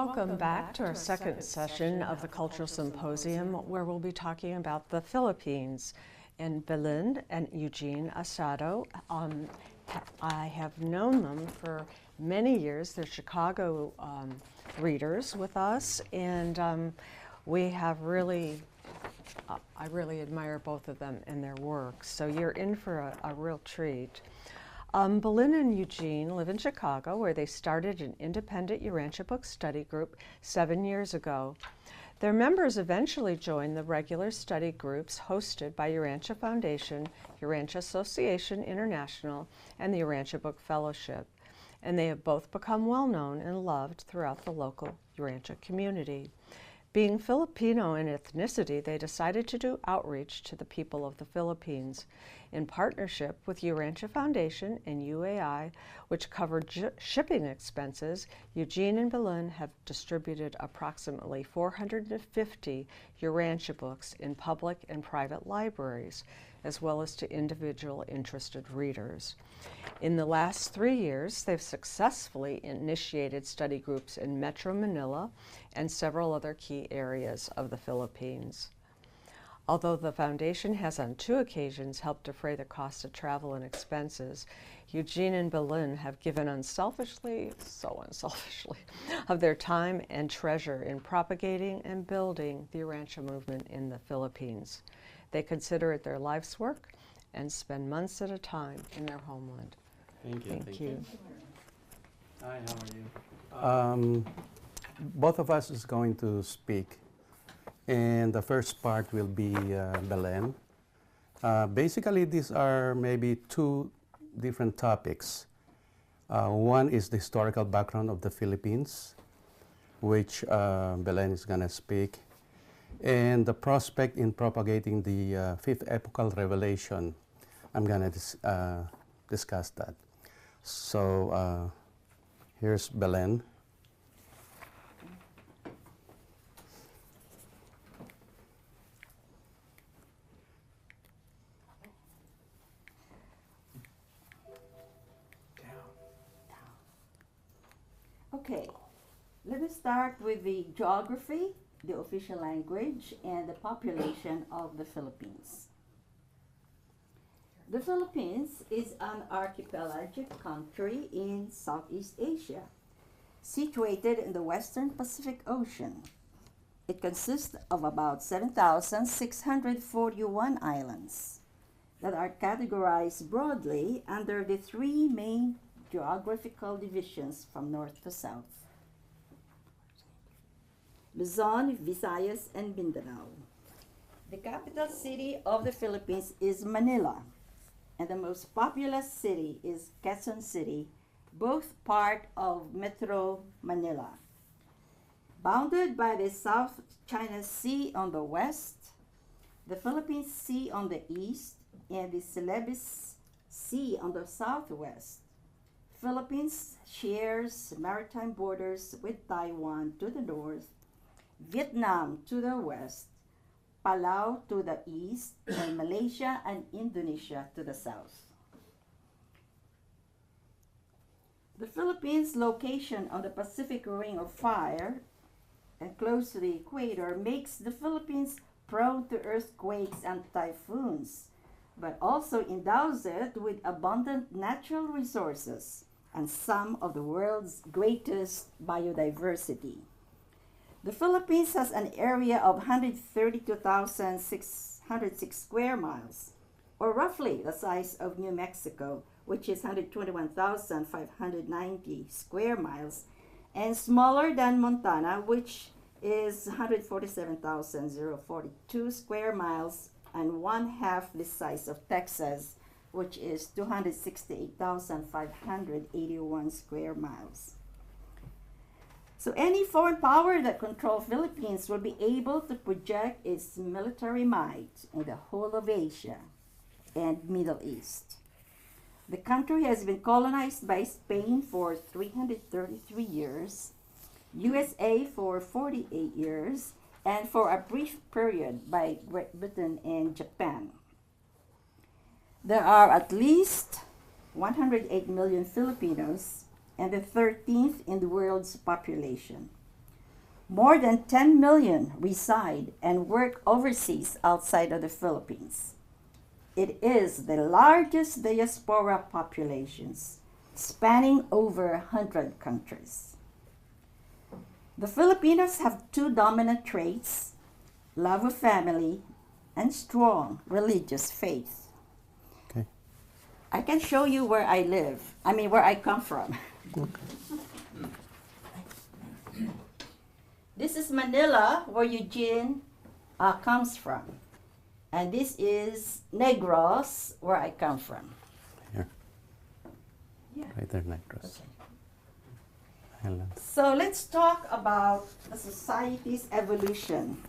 Welcome back to our second session of the Cultural Symposium, where we'll be talking about the Philippines. And Belen and Eugene Asidao, I have known them for many years. They're Chicago readers with us, and we have really, I really admire both of them and their work. So you're in for a real treat. Belen and Eugene live in Chicago, where they started an independent Urantia Book study group 7 years ago. Their members eventually joined the regular study groups hosted by Urantia Foundation, Urantia Association International, and the Urantia Book Fellowship, and they have both become well known and loved throughout the local Urantia community. Being Filipino in ethnicity, they decided to do outreach to the people of the Philippines. In partnership with Urantia Foundation and UAI, which covered shipping expenses, Eugene and Belen have distributed approximately 450 Urantia books in public and private libraries, as well as to individual interested readers. In the last 3 years, they've successfully initiated study groups in Metro Manila and several other key areas of the Philippines. Although the foundation has on 2 occasions helped defray the cost of travel and expenses, Eugene and Belen have given unselfishly, so unselfishly, of their time and treasure in propagating and building the Urantia movement in the Philippines. They consider it their life's work and spend months at a time in their homeland. Thank you. Thank you. Hi, how are you? Both of us is going to speak, and the first part will be Belen. Basically, these are maybe 2 different topics. One is the historical background of the Philippines, which Belen is going to speak, and the prospect in propagating the 5th epochal revelation. I'm going to discuss that. So here's Belen. Okay, let me start with the geography, the official language, and the population of the Philippines. The Philippines is an archipelagic country in Southeast Asia, situated in the western Pacific Ocean. It consists of about 7,641 islands that are categorized broadly under the 3 main geographical divisions from north to south: Luzon, Visayas, and Mindanao. The capital city of the Philippines is Manila, and the most populous city is Quezon City, both part of Metro Manila. Bounded by the South China Sea on the west, the Philippine Sea on the east, and the Celebes Sea on the southwest, Philippines shares maritime borders with Taiwan to the north, Vietnam to the west, Palau to the east, and Malaysia and Indonesia to the south. The Philippines' location on the Pacific Ring of Fire and close to the equator makes the Philippines prone to earthquakes and typhoons, but also endows it with abundant natural resources and some of the world's greatest biodiversity. The Philippines has an area of 132,606 square miles, or roughly the size of New Mexico, which is 121,590 square miles, and smaller than Montana, which is 147,042 square miles, and 1/2 the size of Texas, which is 268,581 square miles. So any foreign power that controls Philippines will be able to project its military might in the whole of Asia and Middle East. The country has been colonized by Spain for 333 years, USA for 48 years, and for a brief period by Great Britain and Japan. There are at least 108 million Filipinos and the 13th in the world's population. More than 10 million reside and work overseas outside of the Philippines. It is the largest diaspora populations, spanning over 100 countries. The Filipinos have two dominant traits: love of family and strong religious faith. Okay. I can show you where I live, where I come from. This is Manila, where Eugene comes from. And this is Negros, where I come from. Here. Yeah. Right there, Negros. Okay. Islands. So let's talk about the society's evolution: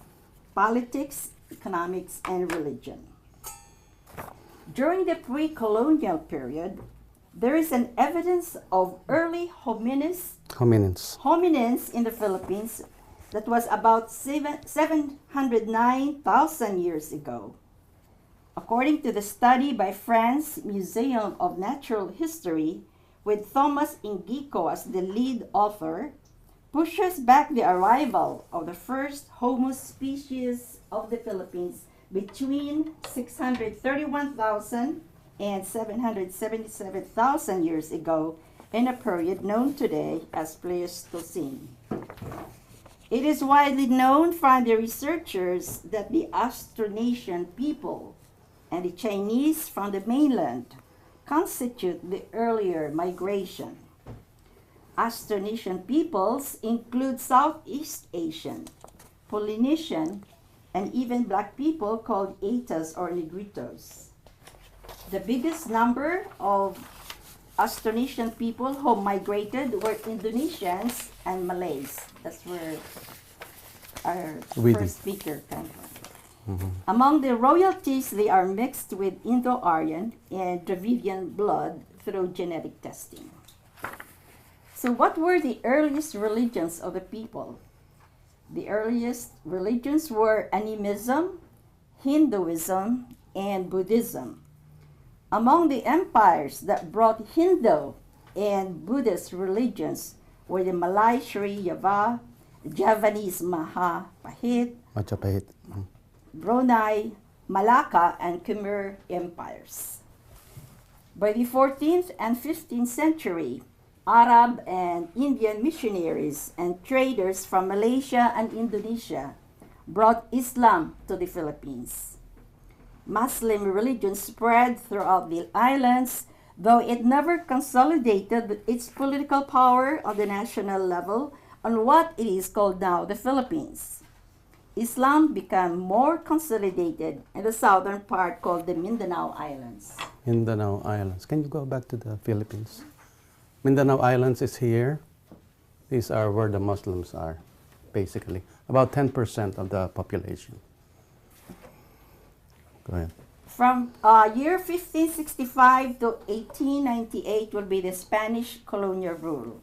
politics, economics, and religion. During the pre-colonial period, there is an evidence of early hominins in the Philippines that was about 709,000 years ago. According to the study by France Museum of Natural History, with Thomas Ingico as the lead author, pushes back the arrival of the first Homo species of the Philippines between 631,000 and 777,000 years ago in a period known today as Pleistocene. It is widely known from the researchers that the Austronesian people and the Chinese from the mainland constitute the earlier migration. Austronesian peoples include Southeast Asian, Polynesian, and even black people called Atas or Negritos. The biggest number of Austronesian people who migrated were Indonesians and Malays. That's where our first speaker came from. Among the royalties, they are mixed with Indo-Aryan and Dravidian blood through genetic testing. So what were the earliest religions of the people? The earliest religions were animism, Hinduism, and Buddhism. Among the empires that brought Hindu and Buddhist religions were the Malay Sri Java, Javanese Majapahit, Brunei, Malacca, and Khmer empires. By the 14th and 15th century, Arab and Indian missionaries and traders from Malaysia and Indonesia brought Islam to the Philippines. Muslim religion spread throughout the islands, though it never consolidated its political power on the national level on what it is called now the Philippines. Islam became more consolidated in the southern part called the Mindanao Islands. Mindanao Islands. Can you go back to the Philippines? Mindanao Islands is here. These are where the Muslims are, basically. About 10% of the population. Go ahead. From year 1565 to 1898 will be the Spanish colonial rule.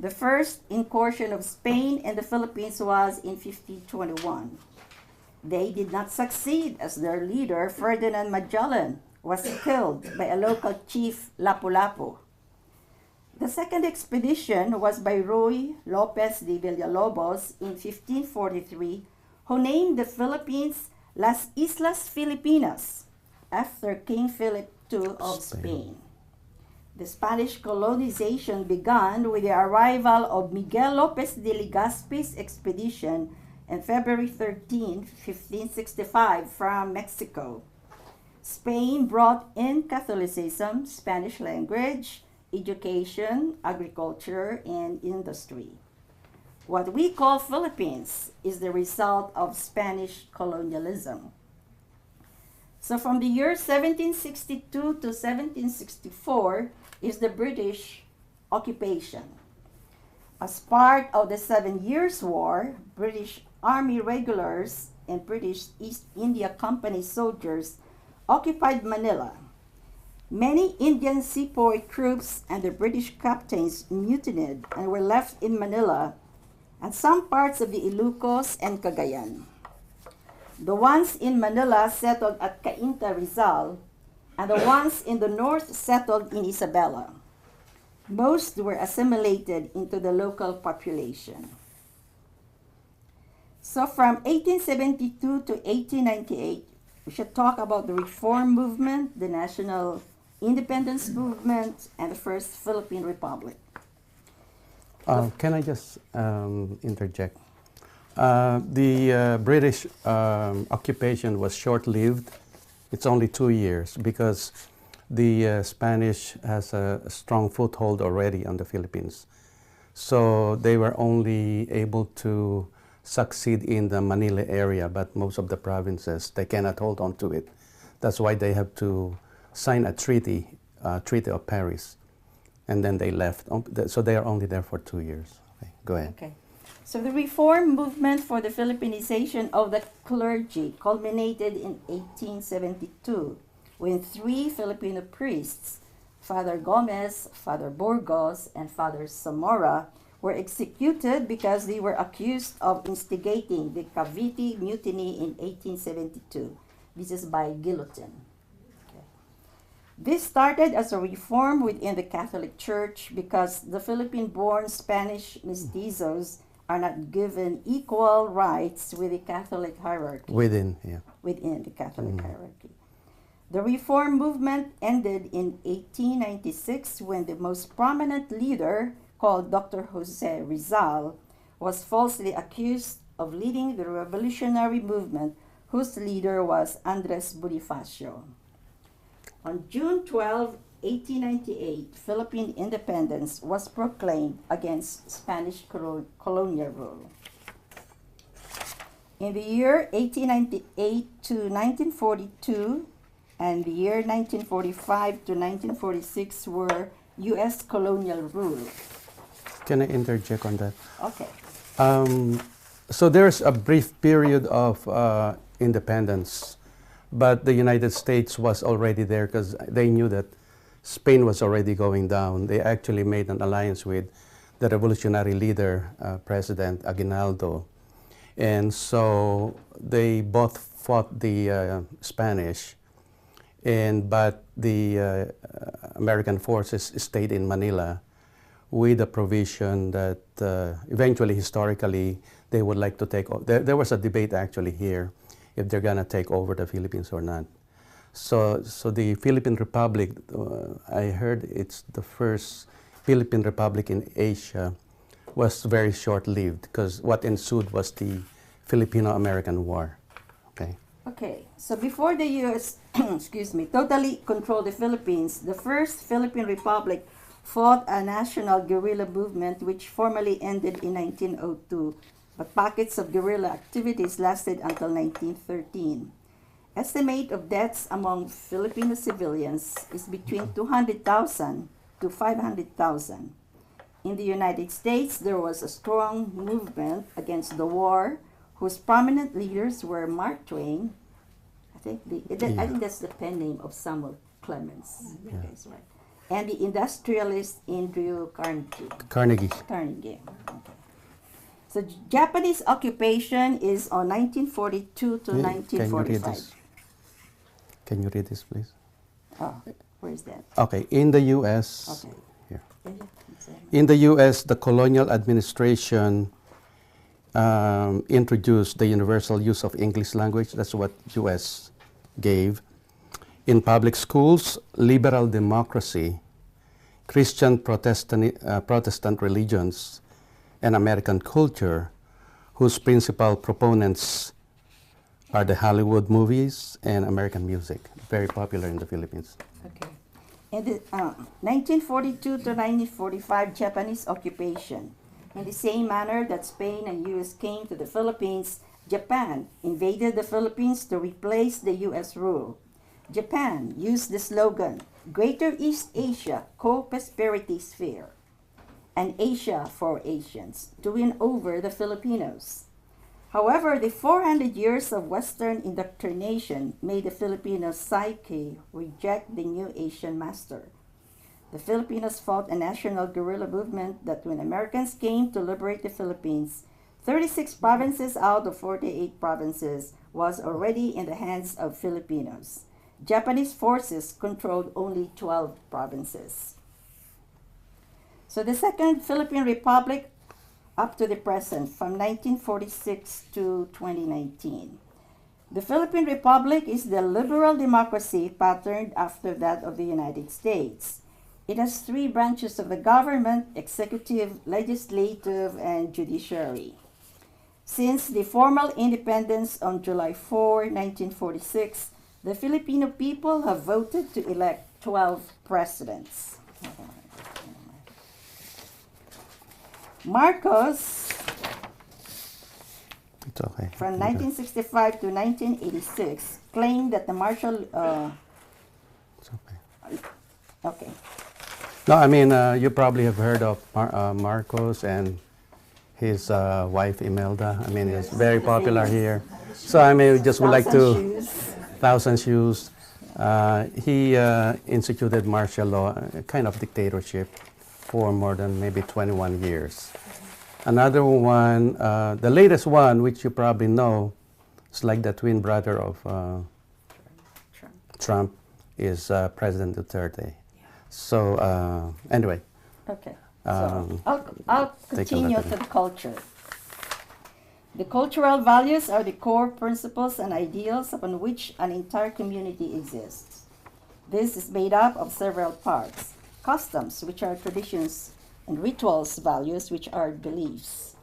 The first incursion of Spain in the Philippines was in 1521. They did not succeed as their leader, Ferdinand Magellan, was killed by a local chief, Lapu-Lapu. The second expedition was by Ruy Lopez de Villalobos in 1543, who named the Philippines Las Islas Filipinas, after King Philip II of Spain. The Spanish colonization began with the arrival of Miguel Lopez de Legazpi's expedition on February 13, 1565, from Mexico. Spain brought in Catholicism, Spanish language, education, agriculture, and industry. What we call Philippines is the result of Spanish colonialism. So from the year 1762 to 1764 is the British occupation. As part of the 7 Years' War, British Army regulars and British East India Company soldiers occupied Manila. Many Indian sepoy troops and the British captains mutinied and were left in Manila and some parts of the Ilocos and Cagayan. The ones in Manila settled at Cainta, Rizal, and the ones in the north settled in Isabela. Most were assimilated into the local population. So from 1872 to 1898, we should talk about the Reform Movement, the National Independence Movement, and the First Philippine Republic. Can I just interject? The British occupation was short-lived. It's only 2 years because the Spanish has a strong foothold already on the Philippines. So they were only able to succeed in the Manila area, but most of the provinces, they cannot hold on to it. That's why they have to sign a treaty, Treaty of Paris, and then they left. So they are only there for 2 years. Okay, go ahead. Okay. So the reform movement for the Philippinization of the clergy culminated in 1872 when 3 Filipino priests, Father Gomez, Father Burgos, and Father Zamora, were executed because they were accused of instigating the Cavite Mutiny in 1872. This is by guillotine. Okay. This started as a reform within the Catholic Church because the Philippine-born Spanish mestizos are not given equal rights with the Catholic hierarchy. Within Within the Catholic hierarchy. The reform movement ended in 1896 when the most prominent leader, called Dr. Jose Rizal, was falsely accused of leading the revolutionary movement whose leader was Andres Bonifacio. On June 12, 1898, Philippine independence was proclaimed against Spanish colonial rule. In the year 1898 to 1942 and the year 1945 to 1946 were U.S. colonial rule. Can I interject on that? Okay. So there's a brief period of independence, but the United States was already there because they knew that Spain was already going down. They actually made an alliance with the revolutionary leader, President Aguinaldo. And so they both fought the Spanish, but the American forces stayed in Manila with the provision that eventually, historically, they would like to take over. There was a debate actually here if they're going to take over the Philippines or not. So the Philippine Republic, I heard it's the first Philippine Republic in Asia, was very short-lived because what ensued was the Filipino-American War. Okay. Okay, so before the U.S. totally controlled the Philippines, the first Philippine Republic fought a national guerrilla movement which formally ended in 1902, but pockets of guerrilla activities lasted until 1913. Estimate of deaths among Filipino civilians is between 200,000 to 500,000. In the United States, there was a strong movement against the war, whose prominent leaders were Mark Twain. I think that's the pen name of Samuel Clemens. Yeah. That's right. And the industrialist Andrew Carnegie. Carnegie. Okay. So Japanese occupation is on 1942 to 1945. Can you read this, please? Oh, where is that? Okay, in the U.S., Okay. here. Yeah. In the U.S., the colonial administration introduced the universal use of English language. That's what U.S. gave. In public schools, liberal democracy, Christian Protestant religions, and American culture, whose principal proponents are the Hollywood movies and American music, very popular in the Philippines. Okay. In the 1942 to 1945 Japanese occupation, in the same manner that Spain and U.S. came to the Philippines, Japan invaded the Philippines to replace the U.S. rule. Japan used the slogan, Greater East Asia Co-Prosperity Sphere, and Asia for Asians, to win over the Filipinos. However, the 400 years of Western indoctrination made the Filipino psyche reject the new Asian master. The Filipinos fought a national guerrilla movement that when Americans came to liberate the Philippines, 36 provinces out of 48 provinces was already in the hands of Filipinos. Japanese forces controlled only 12 provinces. So the Second Philippine Republic up to the present from 1946 to 2019. The Philippine Republic is the liberal democracy patterned after that of the United States. It has three branches of the government: executive, legislative, and judiciary. Since the formal independence on July 4, 1946, the Filipino people have voted to elect 12 presidents. Marcos, It's okay. from 1965 to 1986, claimed that the martial... It's okay. okay. No, I mean, you probably have heard of Marcos and his wife Imelda. I mean, it's very popular here. So I mean, we just would like to... Thousand Shoes. He instituted martial law, a kind of dictatorship, for more than maybe 21 years. Another one, the latest one, which you probably know, is like the twin brother of Trump, is President Duterte. So anyway. Okay. So I'll continue to the culture. The cultural values are the core principles and ideals upon which an entire community exists. This is made up of several parts: customs, which are traditions, and rituals, values, which are beliefs,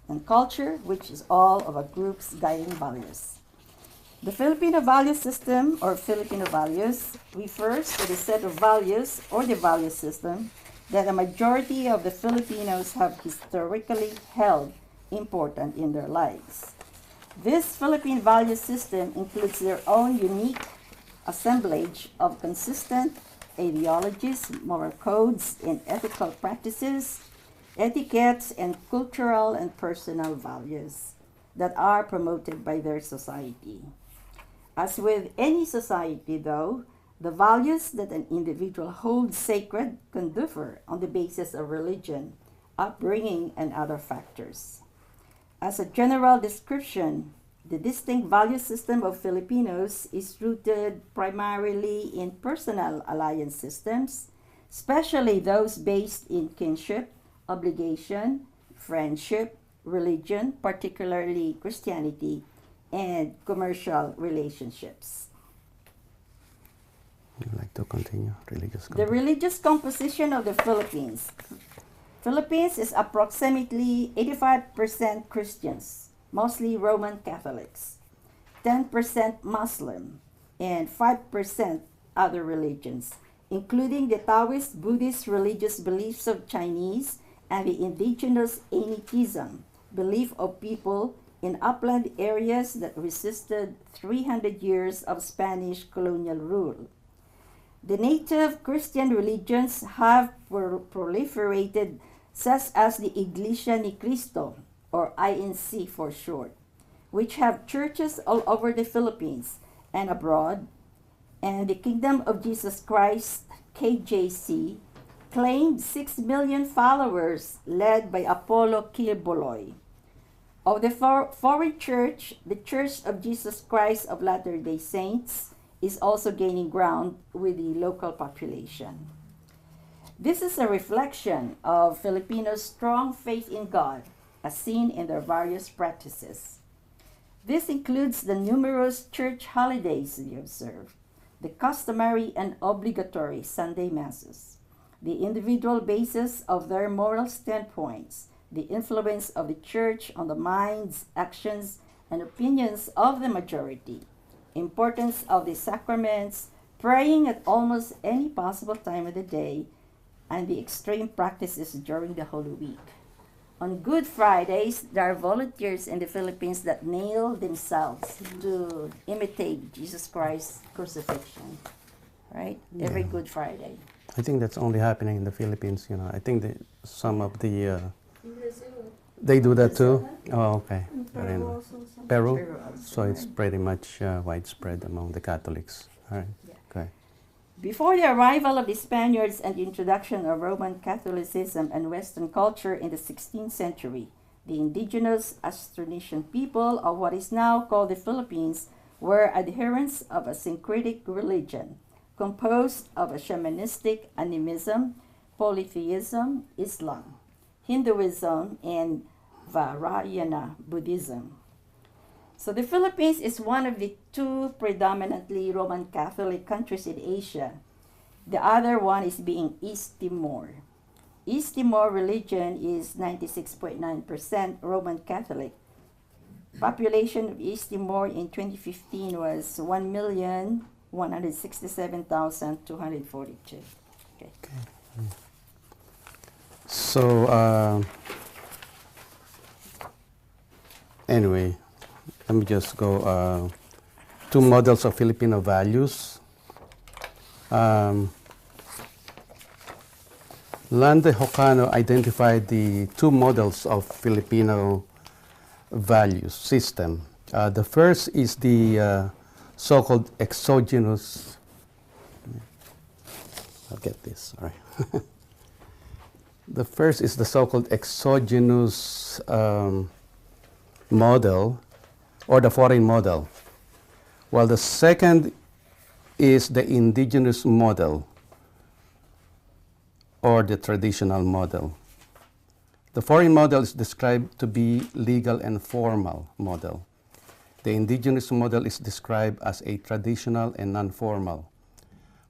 and culture, which is all of a group's guiding values. The Filipino value system, or Filipino values, refers to the set of values or the value system that a majority of the Filipinos have historically held important in their lives. This Philippine value system includes their own unique assemblage of consistent ideologies, moral codes, and ethical practices, etiquettes, and cultural and personal values that are promoted by their society. As with any society, though, the values that an individual holds sacred can differ on the basis of religion, upbringing, and other factors. As a general description, the distinct value system of Filipinos is rooted primarily in personal alliance systems, especially those based in kinship, obligation, friendship, religion, particularly Christianity, and commercial relationships. Would you like to continue? The religious composition of the Philippines. Philippines is approximately 85% Christians, mostly Roman Catholics, 10% Muslim, and 5% other religions, including the Taoist Buddhist religious beliefs of Chinese and the indigenous Anitism, belief of people in upland areas that resisted 300 years of Spanish colonial rule. The native Christian religions have proliferated, such as the Iglesia ni Cristo, or INC for short, which have churches all over the Philippines and abroad, and the Kingdom of Jesus Christ, KJC, claimed 6 million followers led by Apollo Kilboloy. Of the foreign church, the Church of Jesus Christ of Latter-day Saints is also gaining ground with the local population. This is a reflection of Filipinos' strong faith in God, as seen in their various practices. This includes the numerous church holidays they observe, the customary and obligatory Sunday masses, the individual basis of their moral standpoints, the influence of the church on the minds, actions, and opinions of the majority, importance of the sacraments, praying at almost any possible time of the day, and the extreme practices during the Holy Week. On Good Fridays, there are volunteers in the Philippines that nail themselves to imitate Jesus Christ's crucifixion, right? Every Good Friday. I think that's only happening in the Philippines, you know. I think some of the... they do that too? Oh, okay. Peru, Peru? So it's pretty much widespread among the Catholics. All right. Yeah. Okay. Before the arrival of the Spaniards and the introduction of Roman Catholicism and Western culture in the 16th century, the indigenous Austronesian people of what is now called the Philippines were adherents of a syncretic religion composed of a shamanistic animism, polytheism, Islam, Hinduism, and Vajrayana Buddhism. So the Philippines is one of the two predominantly Roman Catholic countries in Asia. The other one is being East Timor. East Timor religion is 96.9% Roman Catholic. Population of East Timor in 2015 was 1,167,242. Okay. So, anyway, let me just go, two models of Filipino values. Lande Hocano identified the two models of Filipino values system. The first is the so-called exogenous, I'll get this, all right. The first is the so-called exogenous model, or the foreign model, while the second is the indigenous model, or the traditional model. The foreign model is described to be legal and formal model. The indigenous model is described as a traditional and non-formal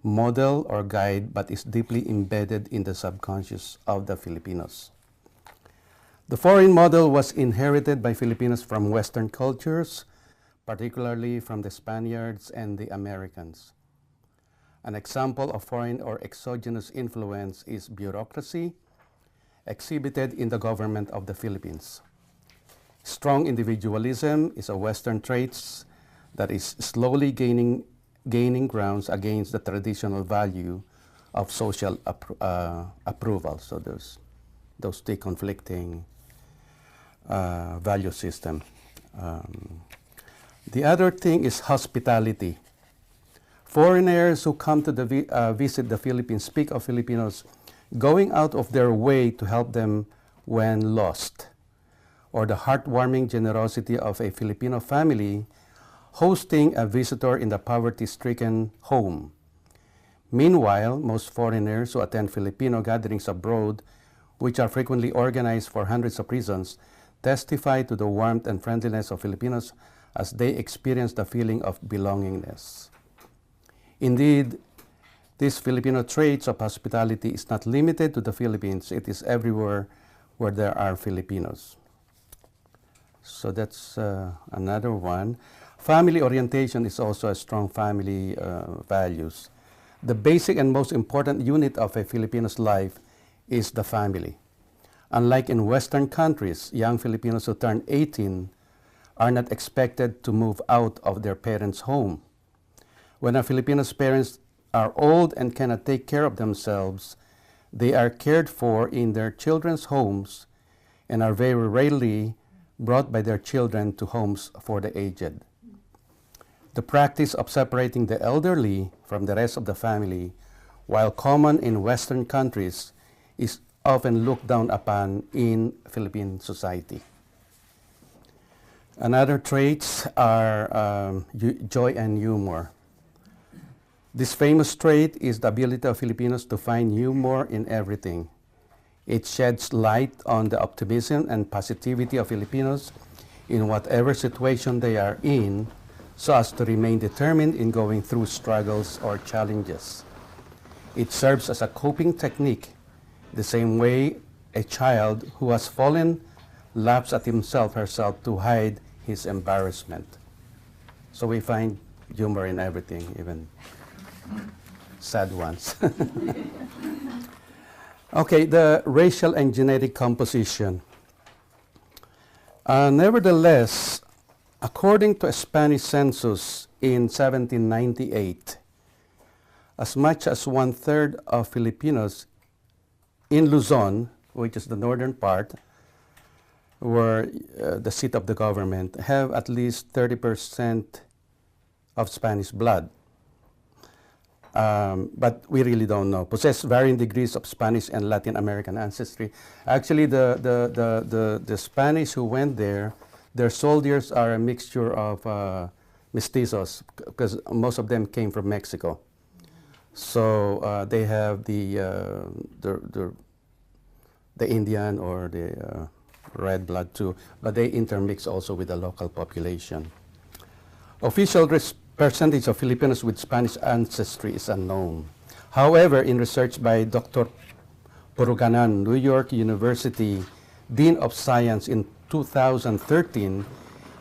model or guide, but is deeply embedded in the subconscious of the Filipinos. The foreign model was inherited by Filipinos from Western cultures, particularly from the Spaniards and the Americans. An example of foreign or exogenous influence is bureaucracy, exhibited in the government of the Philippines. Strong individualism is a Western trait that is slowly gaining grounds against the traditional value of social approval. So those two conflicting value system. The other thing is hospitality. Foreigners who come to visit the Philippines speak of Filipinos going out of their way to help them when lost, or the heartwarming generosity of a Filipino family hosting a visitor in the poverty-stricken home. Meanwhile, most foreigners who attend Filipino gatherings abroad, which are frequently organized for hundreds of reasons, testify to the warmth and friendliness of Filipinos as they experience the feeling of belongingness. Indeed, this Filipino traits of hospitality is not limited to the Philippines. It is everywhere where there are Filipinos. So that's another one. Family orientation is also a strong family values. The basic and most important unit of a Filipino's life is the family. Unlike in Western countries, young Filipinos who turn 18 are not expected to move out of their parents' home. When a Filipino's parents are old and cannot take care of themselves, they are cared for in their children's homes and are very rarely brought by their children to homes for the aged. The practice of separating the elderly from the rest of the family, while common in Western countries, is often looked down upon in Philippine society. Another traits are joy and humor. This famous trait is the ability of Filipinos to find humor in everything. It sheds light on the optimism and positivity of Filipinos in whatever situation they are in, so as to remain determined in going through struggles or challenges. It serves as a coping technique, the same way a child who has fallen laughs at himself or herself to hide his embarrassment. So we find humor in everything, even sad ones. Okay, the racial and genetic composition. Nevertheless, according to a Spanish census in 1798, as much as 1/3 of Filipinos in Luzon, which is the northern part, where the seat of the government, have at least 30% of Spanish blood. But we really don't know. Possess varying degrees of Spanish and Latin American ancestry. Actually, the Spanish who went there, their soldiers are a mixture of mestizos, because most of them came from Mexico. So they have the Indian or the red blood too, but they intermix also with the local population. Official percentage of Filipinos with Spanish ancestry is unknown. However, in research by Dr. Puruganan, New York University Dean of Science in 2013,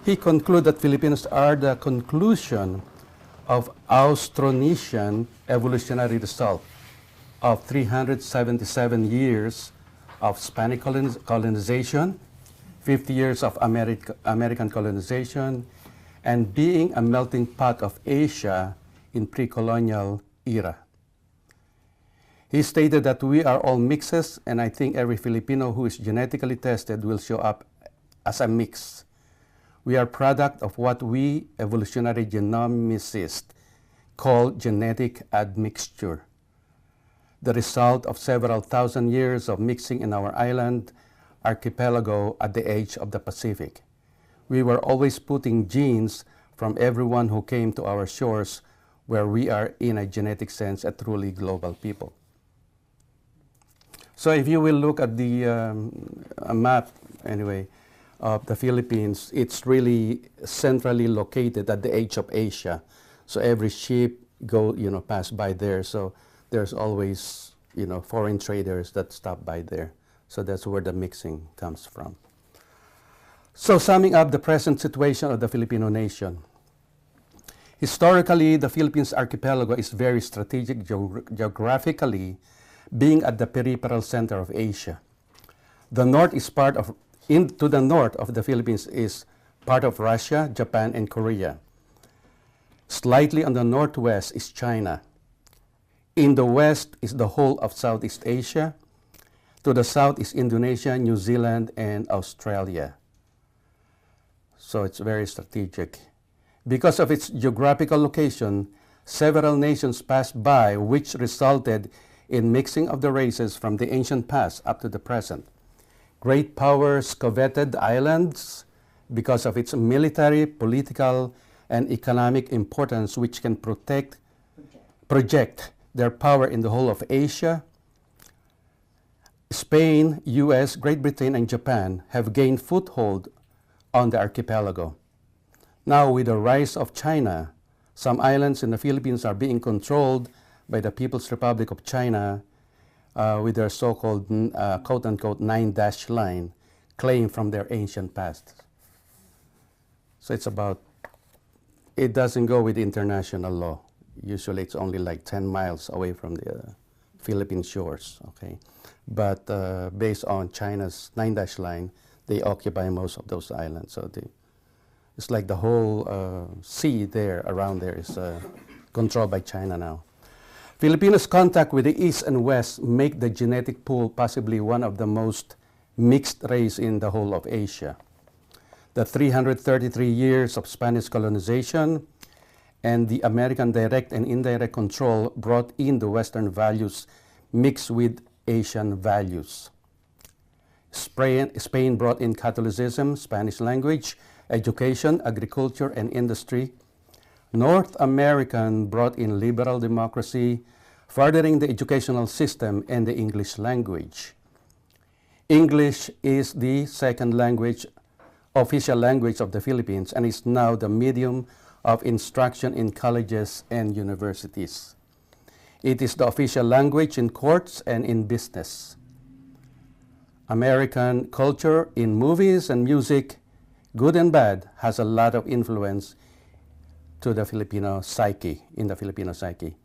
he concluded that Filipinos are the conclusion of Austronesian evolutionary result of 377 years of Spanish colonization, 50 years of American colonization, and being a melting pot of Asia in pre-colonial era. He stated that we are all mixes, and I think every Filipino who is genetically tested will show up as a mix. We are product of what we evolutionary genomicists call genetic admixture, the result of several thousand years of mixing in our island archipelago at the edge of the Pacific. We were always putting genes from everyone who came to our shores, where we are, in a genetic sense, a truly global people. So if you will look at the a map, anyway, of the Philippines, it's really centrally located at the edge of Asia. So every ship pass by there. So there's always, foreign traders that stop by there. So that's where the mixing comes from. So summing up the present situation of the Filipino nation. Historically, the Philippines archipelago is very strategic geographically, being at the peripheral center of Asia. The north is to the north of the Philippines is part of Russia, Japan, and Korea. Slightly on the northwest is China. In the west is the whole of Southeast Asia. To the south is Indonesia, New Zealand, and Australia. So it's very strategic. Because of its geographical location, several nations passed by, which resulted in mixing of the races from the ancient past up to the present. Great powers coveted the islands because of its military, political, and economic importance, which can project their power in the whole of Asia. Spain, US, Great Britain, and Japan have gained foothold on the archipelago. Now, with the rise of China, some islands in the Philippines are being controlled by the People's Republic of China with their so-called quote-unquote 9-dash line claim from their ancient past. So it doesn't go with international law. Usually it's only like 10 miles away from the Philippine shores, okay? But based on China's 9-dash line, they occupy most of those islands. So it's like the whole sea there, around there, is controlled by China now. Filipinos' contact with the East and West make the genetic pool possibly one of the most mixed race in the whole of Asia. The 333 years of Spanish colonization and the American direct and indirect control brought in the Western values mixed with Asian values. Spain brought in Catholicism, Spanish language, education, agriculture, and industry. North American brought in liberal democracy, furthering the educational system and the English language. English is the second language, official language of the Philippines, and is now the medium of instruction in colleges and universities. It is the official language in courts and in business. American culture in movies and music, good and bad, has a lot of influence to the Filipino psyche, in the Filipino psyche.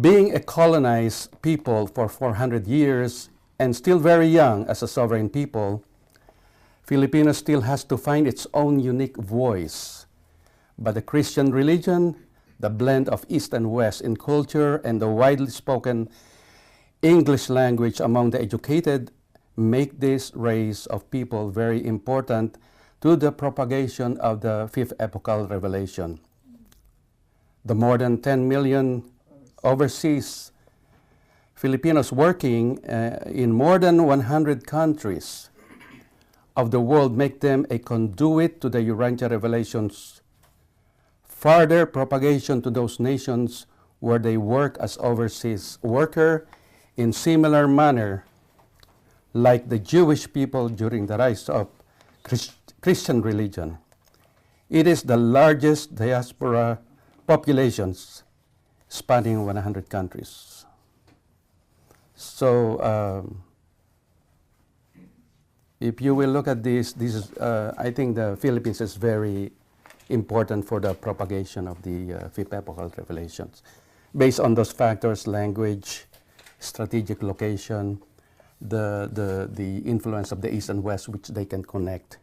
Being a colonized people for 400 years and still very young as a sovereign people, Filipinos still has to find its own unique voice. But the Christian religion, the blend of East and West in culture, and the widely spoken English language among the educated make this race of people very important to the propagation of the fifth epochal revelation. The more than 10 million overseas Filipinos working in more than 100 countries of the world make them a conduit to the Urantia revelations, further propagation to those nations where they work as overseas worker in similar manner. like the Jewish people during the rise of Christian religion. It is the largest diaspora populations spanning 100 countries. So if you will look at this is, I think the Philippines is very important for the propagation of the fifth epochal revelations. Based on those factors, language, strategic location, the influence of the East and West, which they can connect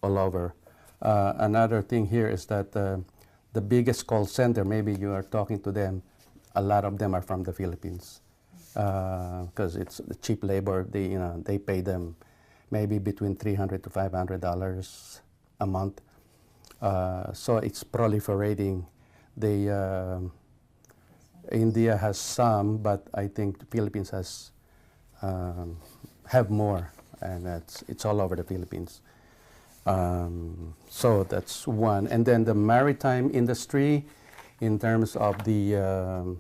all over. Another thing here is that the biggest call center, maybe you are talking to them, a lot of them are from the Philippines because it's cheap labor. They pay them maybe between $300 to $500 a month. So it's proliferating. India has some, but I think the Philippines has have more, and it's all over the Philippines. So that's one. And then the maritime industry, in terms of the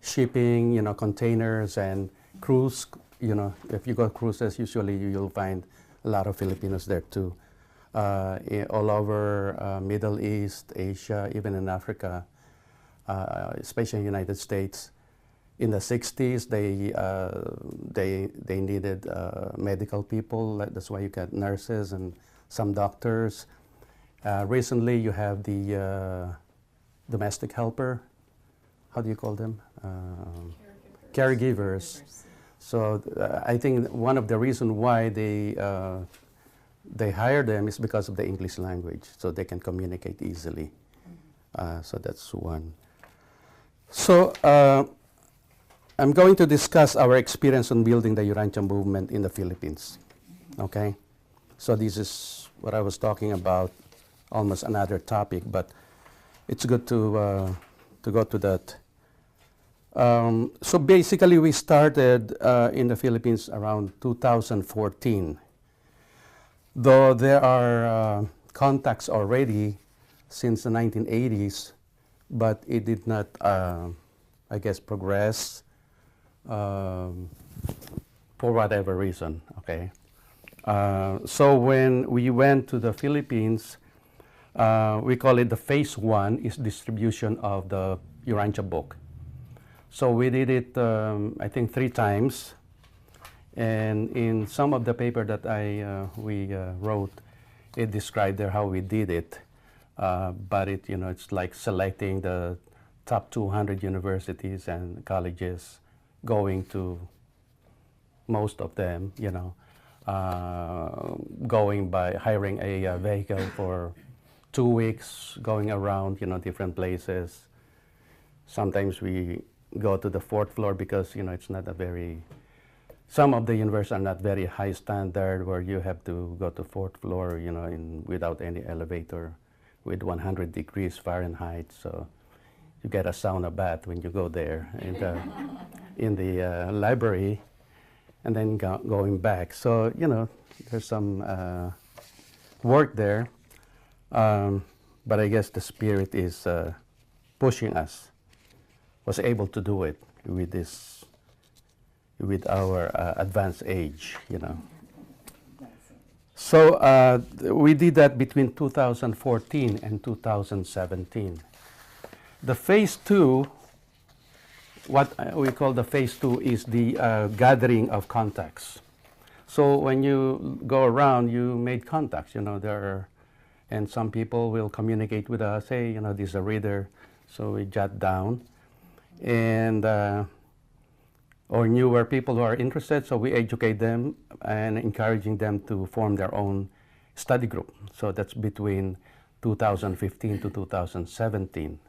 shipping, containers and cruise. If you go cruises, usually you'll find a lot of Filipinos there too. All over Middle East, Asia, even in Africa, especially United States. In the 60s, they needed medical people. That's why you got nurses and some doctors. Recently, you have the domestic helper. How do you call them? Caregivers. So I think one of the reasons why they hire them is because of the English language, so they can communicate easily. So that's one. So I'm going to discuss our experience on building the Urantia movement in the Philippines. Okay? So this is what I was talking about, almost another topic, but it's good to go to that. So basically, we started in the Philippines around 2014. Though there are contacts already since the 1980s, but it did not, I guess, progress for whatever reason, okay? So when we went to the Philippines, we call it the phase one is distribution of the Urantia book. So we did it, I think, 3 times. And in some of the paper that we wrote, it described there how we did it. But it's like selecting the top 200 universities and colleges, going to most of them, going by hiring a vehicle for 2 weeks, going around, different places. Sometimes we go to the 4th floor because, it's not a very, some of the universities are not very high standard where you have to go to 4th floor, without any elevator with 100 degrees Fahrenheit. So you get a sauna bath when you go there in the library and then going back. So, there's some work there. But I guess the spirit is pushing us. Was able to do it with our advanced age, So we did that between 2014 and 2017. The phase 2, what we call the phase 2, is the gathering of contacts. So when you go around, you made contacts, and some people will communicate with us, hey, this is a reader, so we jot down. And or newer people who are interested, so we educate them and encouraging them to form their own study group. So that's between 2015 to 2017.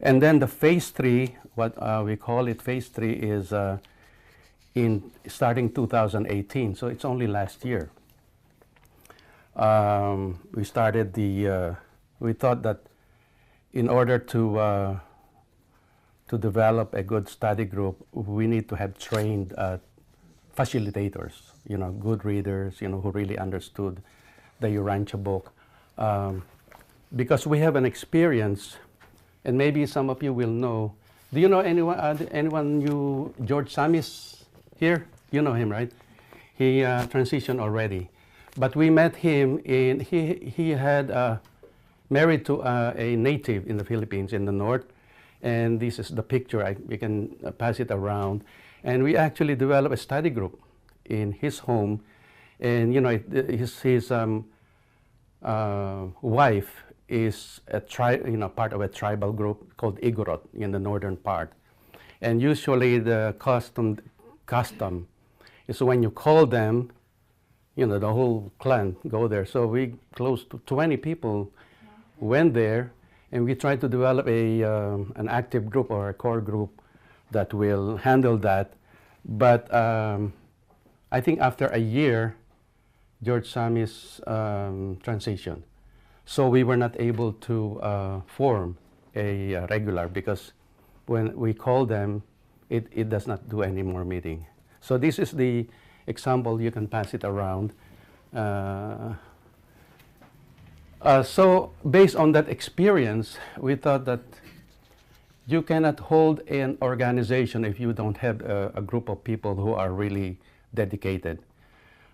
And then the phase 3, what we call it phase 3, is in starting 2018, so it's only last year. We started we thought that in order to develop a good study group, we need to have trained facilitators, good readers, who really understood the Urantia book. Because we have an experience, and maybe some of you will know. Do you know anyone knew George Samis here? You know him, right? He transitioned already. But we met him in, he had married to a native in the Philippines in the north. And this is the picture, we can pass it around. And we actually developed a study group in his home. And you know, his wife is part of a tribal group called Igorot in the northern part. And usually the custom is when you call them, you know, the whole clan go there. So we close to 20 people went there, and we tried to develop an active group or a core group that will handle that. But I think after a year, George Sammy's transition. So we were not able to form a regular, because when we call them, it does not do any more meeting. So this is the example, you can pass it around. So based on that experience, we thought that you cannot hold an organization if you don't have a group of people who are really dedicated.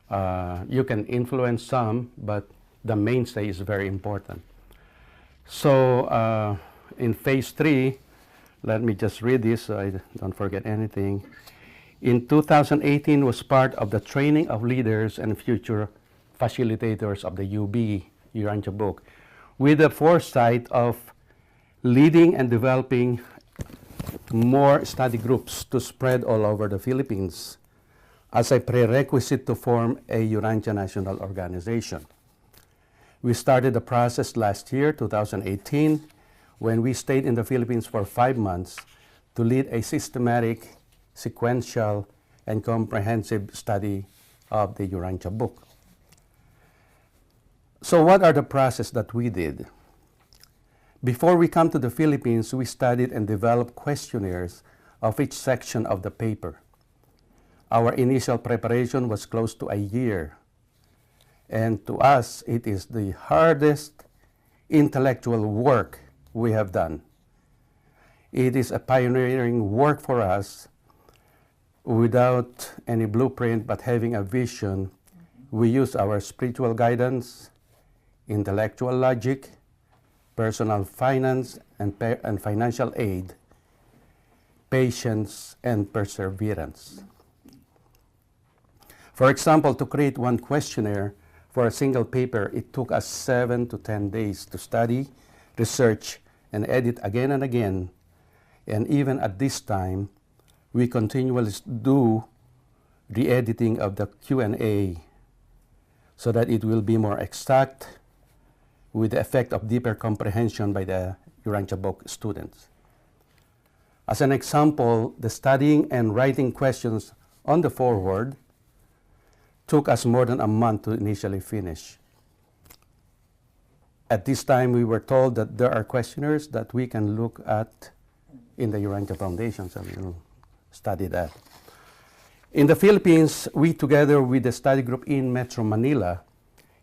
You can influence some, but the mainstay is very important. So in phase 3, let me just read this so I don't forget anything. In 2018 was part of the training of leaders and future facilitators of the UB, Urantia Book, with the foresight of leading and developing more study groups to spread all over the Philippines as a prerequisite to form a Urantia national organization. We started the process last year, 2018, when we stayed in the Philippines for 5 months to lead a systematic, sequential, and comprehensive study of the Urantia Book. So what are the process that we did? Before we come to the Philippines, we studied and developed questionnaires of each section of the paper. Our initial preparation was close to a year. And to us, it is the hardest intellectual work we have done. It is a pioneering work for us without any blueprint, but having a vision. We use our spiritual guidance, intellectual logic, personal finance, and financial aid, patience, and perseverance. For example, to create one questionnaire for a single paper, it took us 7 to 10 days to study, research, and edit again and again. And even at this time, we continually do the editing of the Q&A so that it will be more exact with the effect of deeper comprehension by the Urantia Book students. As an example, the studying and writing questions on the foreword took us more than a month to initially finish. At this time, we were told that there are questionnaires that we can look at in the Urantia Foundation, so we'll study that. In the Philippines, we, together with the study group in Metro Manila,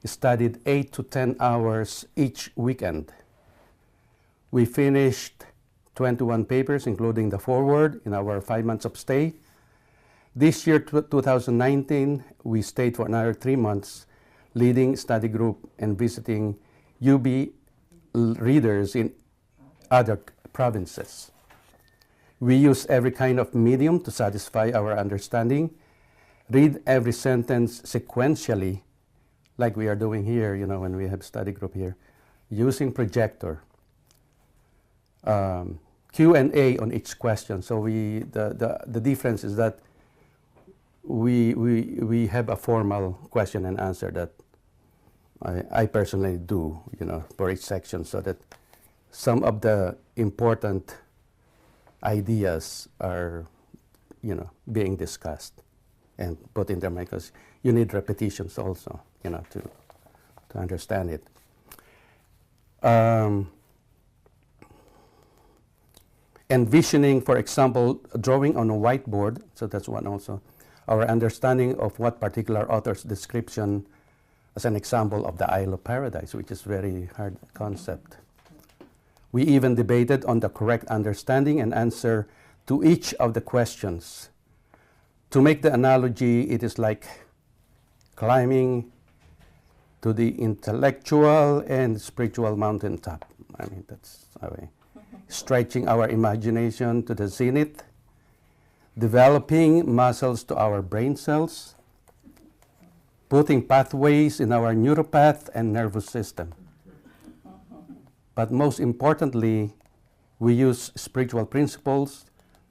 studied 8 to 10 hours each weekend. We finished 21 papers, including the foreword, in our 5 months of stay. This year, 2019, we stayed for another 3 months, leading study group and visiting UB readers in other provinces. We use every kind of medium to satisfy our understanding, read every sentence sequentially, like we are doing here, you know, when we have study group here, using projector, Q&A on each question. So the difference is that we have a formal question and answer that I personally do, you know, for each section, so that some of the important ideas are, you know, being discussed and put in there, because you need repetitions also, you know, to understand it. Envisioning, for example, drawing on a whiteboard, so that's one also. Our understanding of what particular author's description, as an example of the Isle of Paradise, which is very hard concept. We even debated on the correct understanding and answer to each of the questions To make the analogy, it is like climbing to the intellectual and spiritual mountaintop. I mean, that's a way. Stretching our imagination to the zenith, developing muscles to our brain cells, putting pathways in our neuropath and nervous system. But most importantly, we use spiritual principles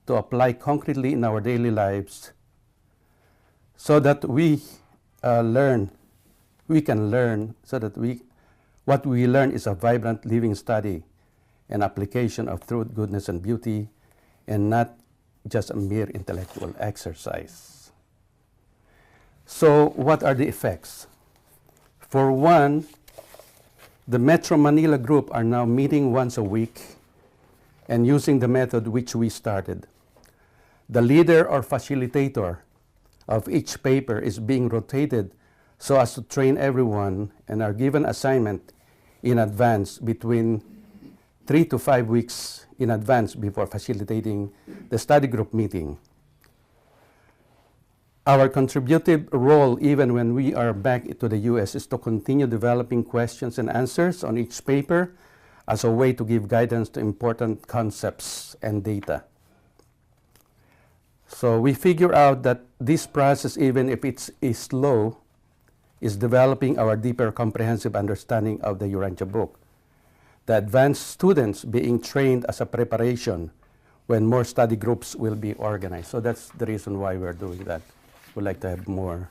to apply concretely in our daily lives so that we can learn, so that what we learn is a vibrant living study and application of truth, goodness, and beauty, and not just a mere intellectual exercise. So what are the effects? For one, the Metro Manila group are now meeting once a week and using the method which we started. The leader or facilitator of each paper is being rotated so as to train everyone, and are given assignment in advance between 3 to 5 weeks in advance before facilitating the study group meeting. Our contributive role, even when we are back to the US, is to continue developing questions and answers on each paper as a way to give guidance to important concepts and data. So we figure out that this process, even if it is slow, is developing our deeper comprehensive understanding of the Urantia Book. The advanced students being trained as a preparation when more study groups will be organized. So that's the reason why we're doing that. We'd like to have more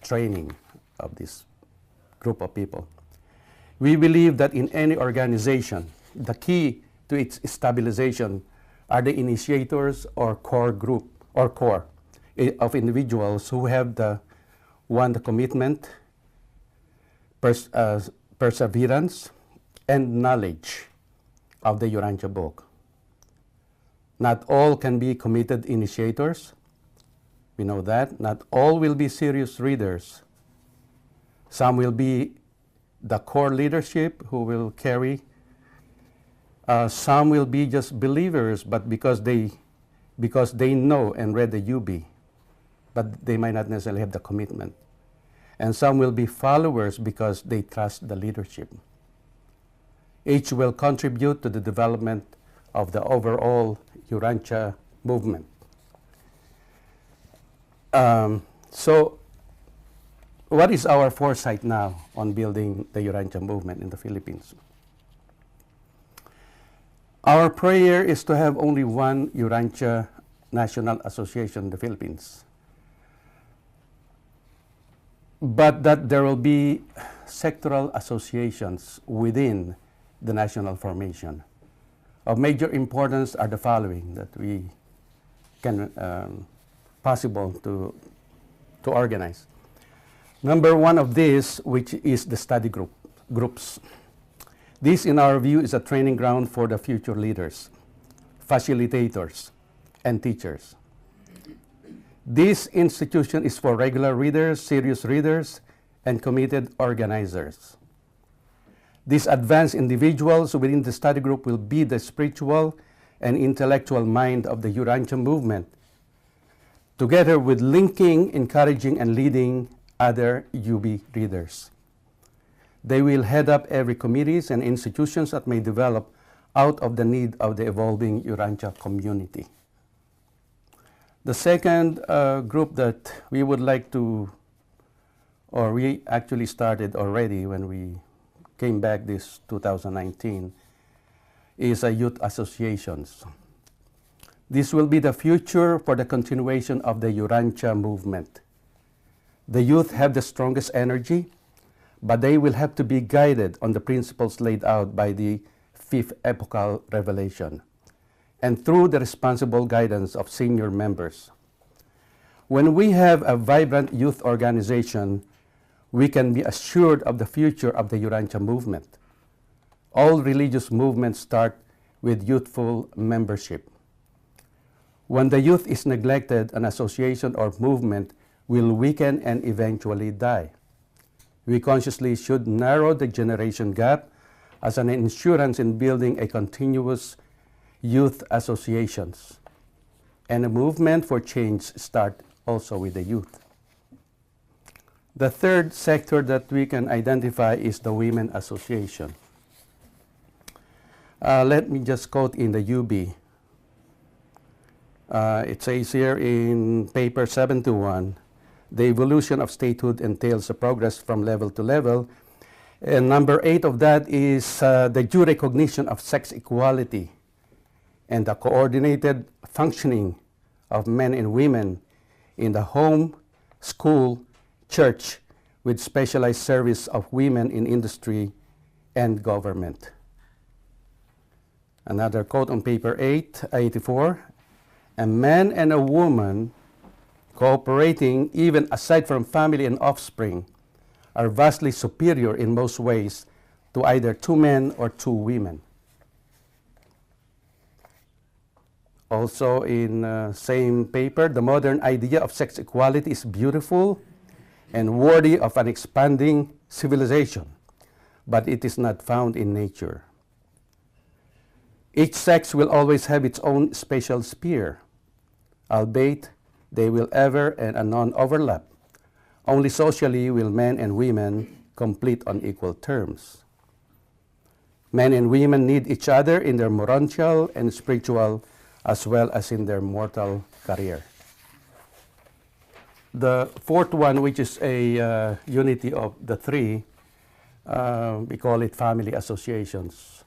training of this group of people. We believe that in any organization, the key to its stabilization are the initiators or core group or core of individuals who have the commitment, perseverance, and knowledge of the Urantia Book. Not all can be committed initiators. We know that. Not all will be serious readers. Some will be the core leadership who will carry. Some will be just believers, but because they know and read the UB, but they might not necessarily have the commitment. And some will be followers because they trust the leadership. Each will contribute to the development of the overall Urantia movement. So what is our foresight now on building the Urantia movement in the Philippines? Our prayer is to have only one Urantia National Association in the Philippines, but that there will be sectoral associations within the national formation. Of major importance are the following that we can possible to organize. Number one of this, which is the study groups. This, in our view, is a training ground for the future leaders, facilitators, and teachers. This institution is for regular readers, serious readers, and committed organizers. These advanced individuals within the study group will be the spiritual and intellectual mind of the Urantia movement, together with linking, encouraging, and leading other UB readers. They will head up every committees and institutions that may develop out of the need of the evolving Urantia community. The second group that we would like to, or we actually started already when we came back this 2019, is youth associations. This will be the future for the continuation of the Urantia movement. The youth have the strongest energy, but they will have to be guided on the principles laid out by the fifth epochal revelation, and through the responsible guidance of senior members. When we have a vibrant youth organization, we can be assured of the future of the Urantia movement. All religious movements start with youthful membership. When the youth is neglected, an association or movement will weaken and eventually die. We consciously should narrow the generation gap as an insurance in building a continuous youth associations. and a movement for change start also with the youth. The third sector that we can identify is the Women Association. Let me just quote in the UB. It says here in paper 721, the evolution of statehood entails a progress from level to level. And number 8 of that is the due recognition of sex equality and the coordinated functioning of men and women in the home, school, church, with specialized service of women in industry and government. Another quote on paper 84, a man and a woman cooperating even aside from family and offspring are vastly superior in most ways to either 2 men or 2 women. Also in same paper, the modern idea of sex equality is beautiful and worthy of an expanding civilization, but it is not found in nature. Each sex will always have its own special sphere, albeit they will ever and anon overlap. Only socially will men and women complete on equal terms. Men and women need each other in their moral and spiritual as well as in their mortal career. The fourth one, which is a unity of the 3, we call it family associations.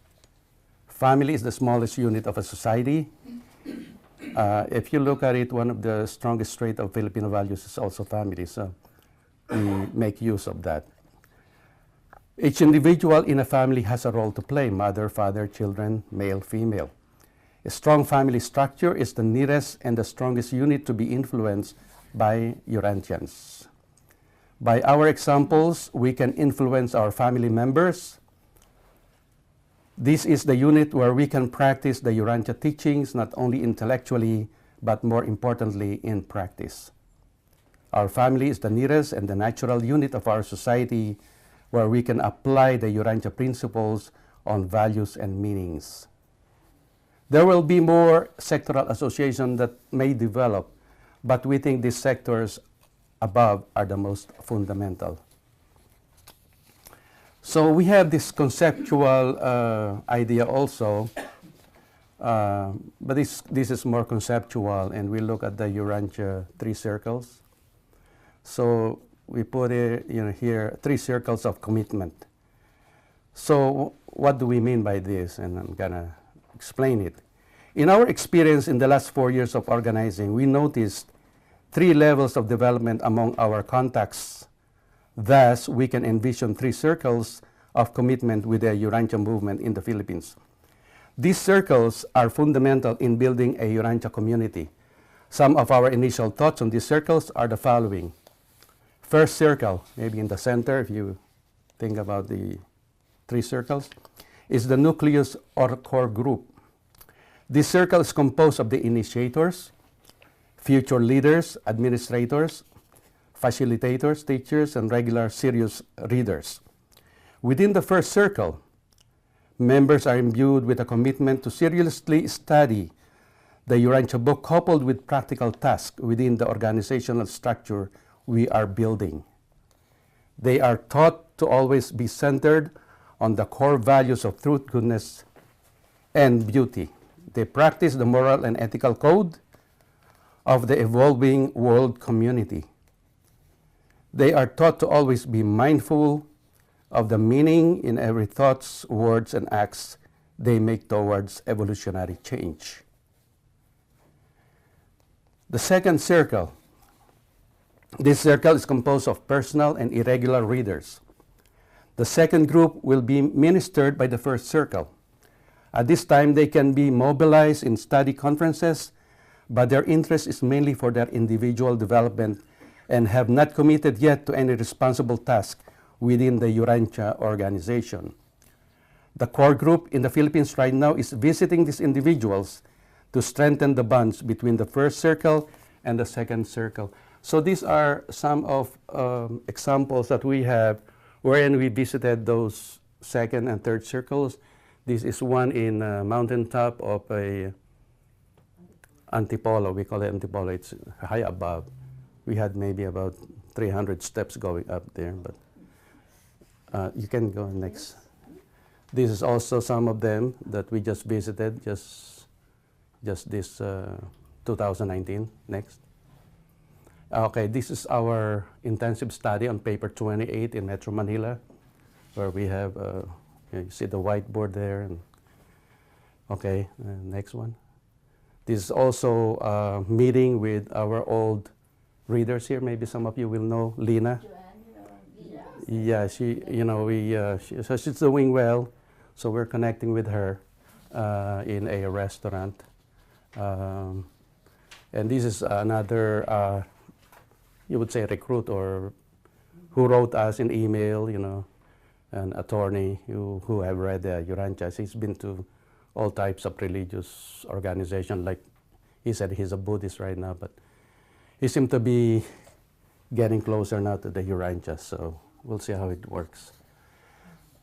Family is the smallest unit of a society. If you look at it, one of the strongest traits of Filipino values is also family, so we make use of that. Each individual in a family has a role to play: mother, father, children, male, female. A strong family structure is the nearest and the strongest unit to be influenced by Urantians. By our examples, we can influence our family members. This is the unit where we can practice the Urantia teachings, not only intellectually, but more importantly, in practice. Our family is the nearest and the natural unit of our society where we can apply the Urantia principles on values and meanings. There will be more sectoral associations that may develop, but we think these sectors above are the most fundamental. So we have this conceptual idea also, but this is more conceptual, and we look at the Urantia 3 circles. So we put it, here 3 circles of commitment. So what do we mean by this? And I'm gonna explain it. In our experience in the last 4 years of organizing, we noticed 3 levels of development among our contacts. Thus, we can envision 3 circles of commitment with the Urantia movement in the Philippines. These circles are fundamental in building a Urantia community. Some of our initial thoughts on these circles are the following. First circle, maybe in the center, if you think about the 3 circles, is the nucleus or core group. This circle is composed of the initiators, future leaders, administrators, facilitators, teachers, and regular serious readers. Within the first circle, members are imbued with a commitment to seriously study the Urantia Book coupled with practical tasks within the organizational structure we are building. They are taught to always be centered on the core values of truth, goodness, and beauty. They practice the moral and ethical code of the evolving world community. They are taught to always be mindful of the meaning in every thoughts, words, and acts they make towards evolutionary change. The second circle. This circle is composed of personal and irregular readers. The second group will be ministered by the first circle. At this time, they can be mobilized in study conferences, but their interest is mainly for their individual development and have not committed yet to any responsible task within the Urantia organization. The core group in the Philippines right now is visiting these individuals to strengthen the bonds between the first circle and the second circle. So these are some of examples that we have wherein we visited those second and third circles. This is one in a mountaintop of a Antipolo. We call it Antipolo. It's high above. We had maybe about 300 steps going up there, but you can go next. This is also some of them that we just visited, just this 2019. Next. Okay, this is our intensive study on paper 28 in Metro Manila, where we have, you see the whiteboard there. And okay, next one. This is also a meeting with our old readers here. Maybe some of you will know Lina. Yeah, she, you know, so she's doing well. So we're connecting with her in a restaurant. And this is another, you would say, recruit or who wrote us an email, you know, an attorney who have read Urantia. He's been to all types of religious organizations. Like he said, he's a Buddhist right now, but he seemed to be getting closer now to the Urantia. So we'll see how it works.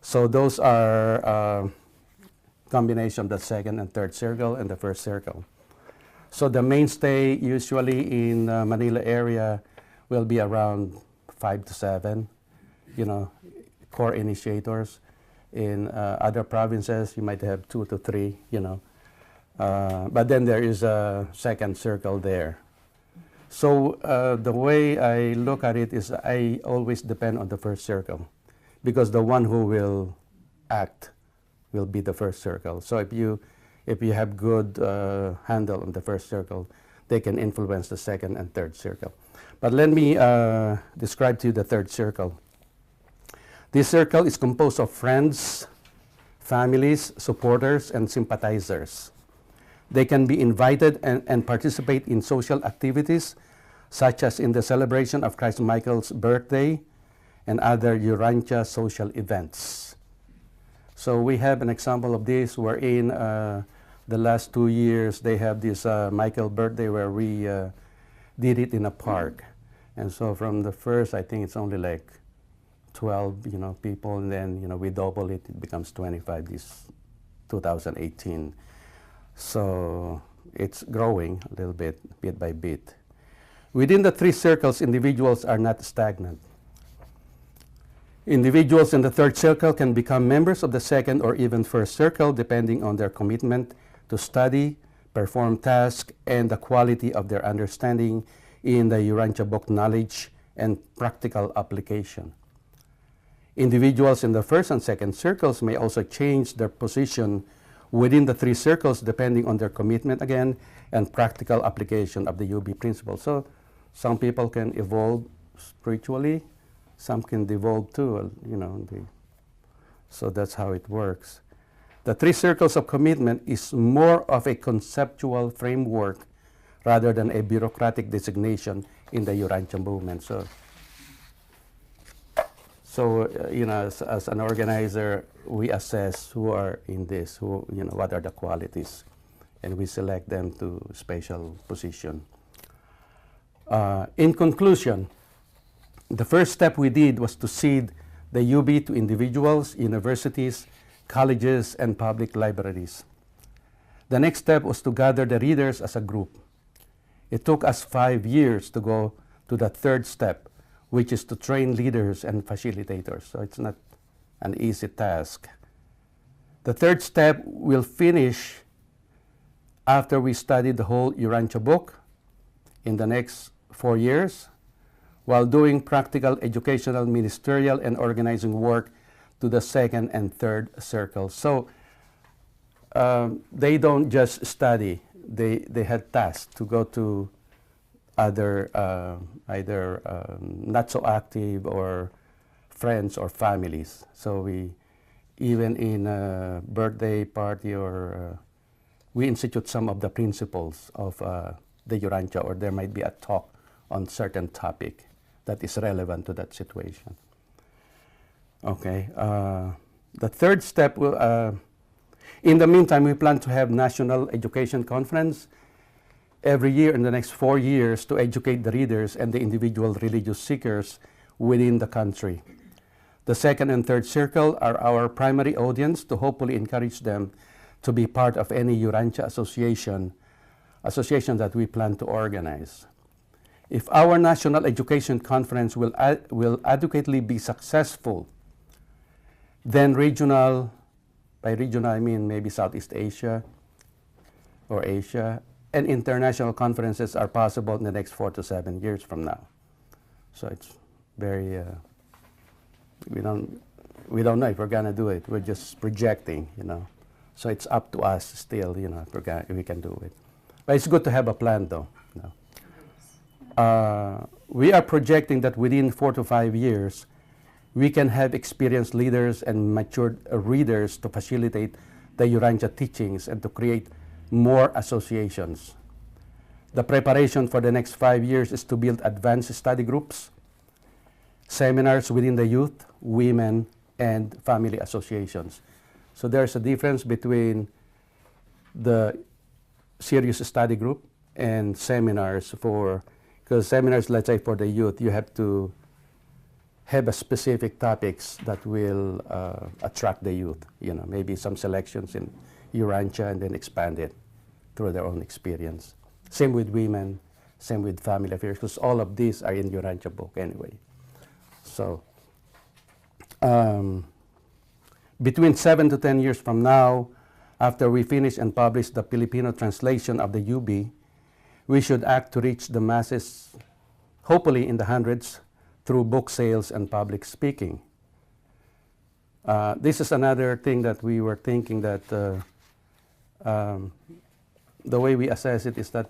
So those are combination of the second and third circle and the first circle. So the mainstay usually in Manila area will be around 5 to 7, you know, core initiators. In other provinces, you might have 2 to 3, you know. But then there is a second circle there. So the way I look at it is I always depend on the first circle, because the one who will act will be the first circle. So if you have good handle on the first circle, they can influence the second and third circle. But let me describe to you the third circle. This circle is composed of friends, families, supporters, and sympathizers. They can be invited and participate in social activities, such as in the celebration of Christ Michael's birthday and other Urantia social events. So we have an example of this wherein the last 2 years they have this Michael birthday where we did it in a park. And so from the first, I think it's only like 12, you know, people, and then, you know, we double it, it becomes 25 this 2018. So it's growing a little bit, bit by bit. Within the 3 circles, individuals are not stagnant. Individuals in the third circle can become members of the second or even first circle depending on their commitment to study, perform tasks, and the quality of their understanding in the Urantia Book knowledge and practical application. Individuals in the first and second circles may also change their position within the 3 circles depending on their commitment again and practical application of the UB principle. So some people can evolve spiritually, some can devolve too, you know. So that's how it works. The 3 circles of commitment is more of a conceptual framework rather than a bureaucratic designation in the Urantia movement. So you know, as an organizer, we assess who are in this, who, you know, what are the qualities, and we select them to special position. In conclusion, the first step we did was to seed the UB to individuals, universities, colleges, and public libraries. The next step was to gather the readers as a group. It took us 5 years to go to the third step, which is to train leaders and facilitators. So it's not an easy task. The third step will finish after we study the whole Urantia book in the next 4 years, while doing practical educational, ministerial, and organizing work to the second and third circles. So they don't just study, they had tasks to go to other, either not so active or friends or families. So we, even in a birthday party or we institute some of the principles of the Urantia, or there might be a talk on certain topic that is relevant to that situation. Okay, the third step will, in the meantime, we plan to have National Education Conference every year in the next 4 years to educate the readers and the individual religious seekers within the country. The second and third circle are our primary audience to hopefully encourage them to be part of any Urantia association association that we plan to organize. If our National Education Conference will adequately be successful, then regional, by regional I mean maybe Southeast Asia or Asia, and international conferences are possible in the next 4 to 7 years from now. So it's very, we don't know if we're gonna do it. We're just projecting, you know. So it's up to us still, you know, if we can do it. But it's good to have a plan, though. You know. We are projecting that within 4 to 5 years, we can have experienced leaders and matured readers to facilitate the Urantia teachings and to create more associations. The preparation for the next 5 years is to build advanced study groups, seminars within the youth, women, and family associations. So there's a difference between the serious study group and seminars because seminars, let's say for the youth, you have to have a specific topics that will attract the youth. You know, maybe some selections in Urantia and then expand it through their own experience. Same with women, same with family affairs, because all of these are in Urantia book anyway. So between 7 to 10 years from now, after we finish and publish the Filipino translation of the UB, we should act to reach the masses, hopefully in the hundreds, through book sales and public speaking. This is another thing that we were thinking that the way we assess it is that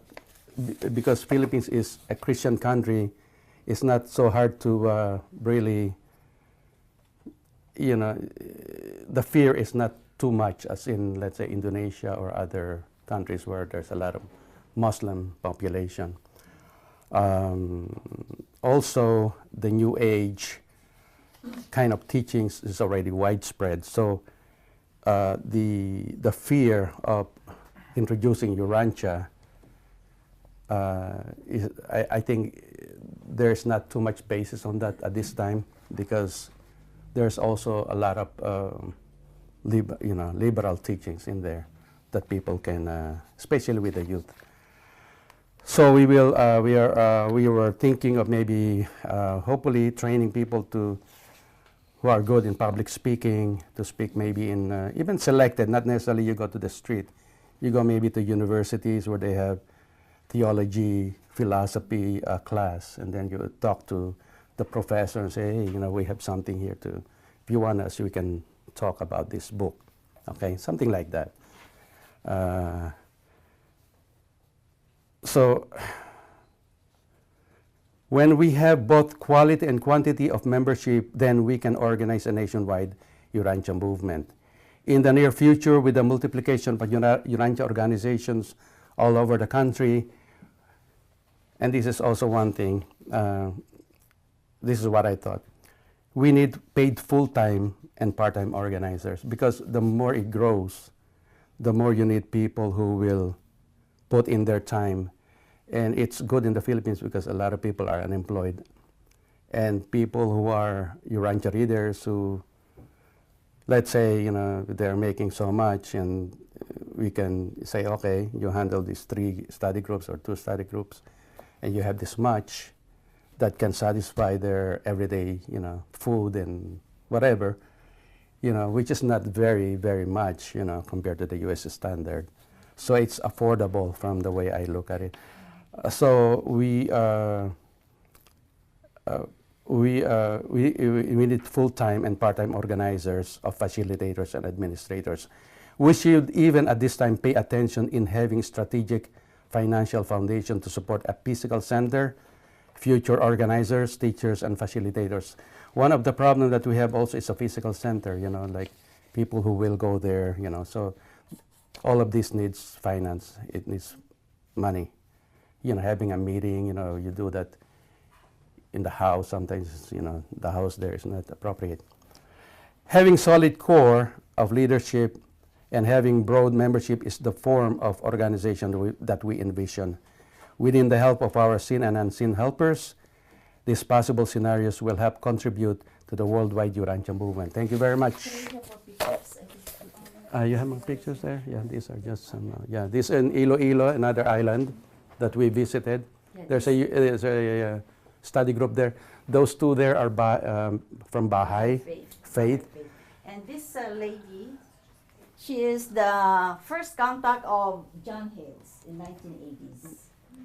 because Philippines is a Christian country, it's not so hard to really, you know, the fear is not too much as in, let's say, Indonesia or other countries where there's a lot of Muslim population. Also, the New Age kind of teachings is already widespread. So the fear of introducing Urantia, I think there's not too much basis on that at this time because there's also a lot of liberal teachings in there that people can, especially with the youth. So we were thinking of maybe, hopefully training people who are good in public speaking to speak maybe in, even selected, not necessarily you go to the street. You go maybe to universities where they have theology, philosophy class, and then you talk to the professor and say, hey, you know, we have something here to, if you want us, we can talk about this book, okay, something like that. So when we have both quality and quantity of membership, then we can organize a nationwide Urantia movement. In the near future, with the multiplication of Urantia organizations all over the country, and this is also one thing, this is what I thought. We need paid full-time and part-time organizers because the more it grows, the more you need people who will put in their time. And it's good in the Philippines because a lot of people are unemployed. And people who are Urantia readers who, let's say, you know, they're making so much and we can say, okay, you handle these 3 study groups or 2 study groups and you have this much that can satisfy their everyday, you know, food and whatever, you know, which is not very, very much, you know, compared to the US standard. So it's affordable from the way I look at it. So we need full-time and part-time organizers of facilitators and administrators. We should even at this time pay attention in having strategic financial foundation to support a physical center, future organizers, teachers, and facilitators. One of the problems that we have also is a physical center, you know, like people who will go there, you know, so all of this needs finance, it needs money. You know, having a meeting, you know, you do that in the house, sometimes, you know, the house there is not appropriate. Having solid core of leadership and having broad membership is the form of organization that we envision. Within the help of our seen and unseen helpers, these possible scenarios will help contribute to the worldwide Urantia movement. Thank you very much. You have my pictures there? Yeah, these are just some, yeah, this in Iloilo, another island that we visited. Yeah, There's a study group there. Those two there are from Baha'i faith. And this lady, she is the first contact of John Hales in 1980s.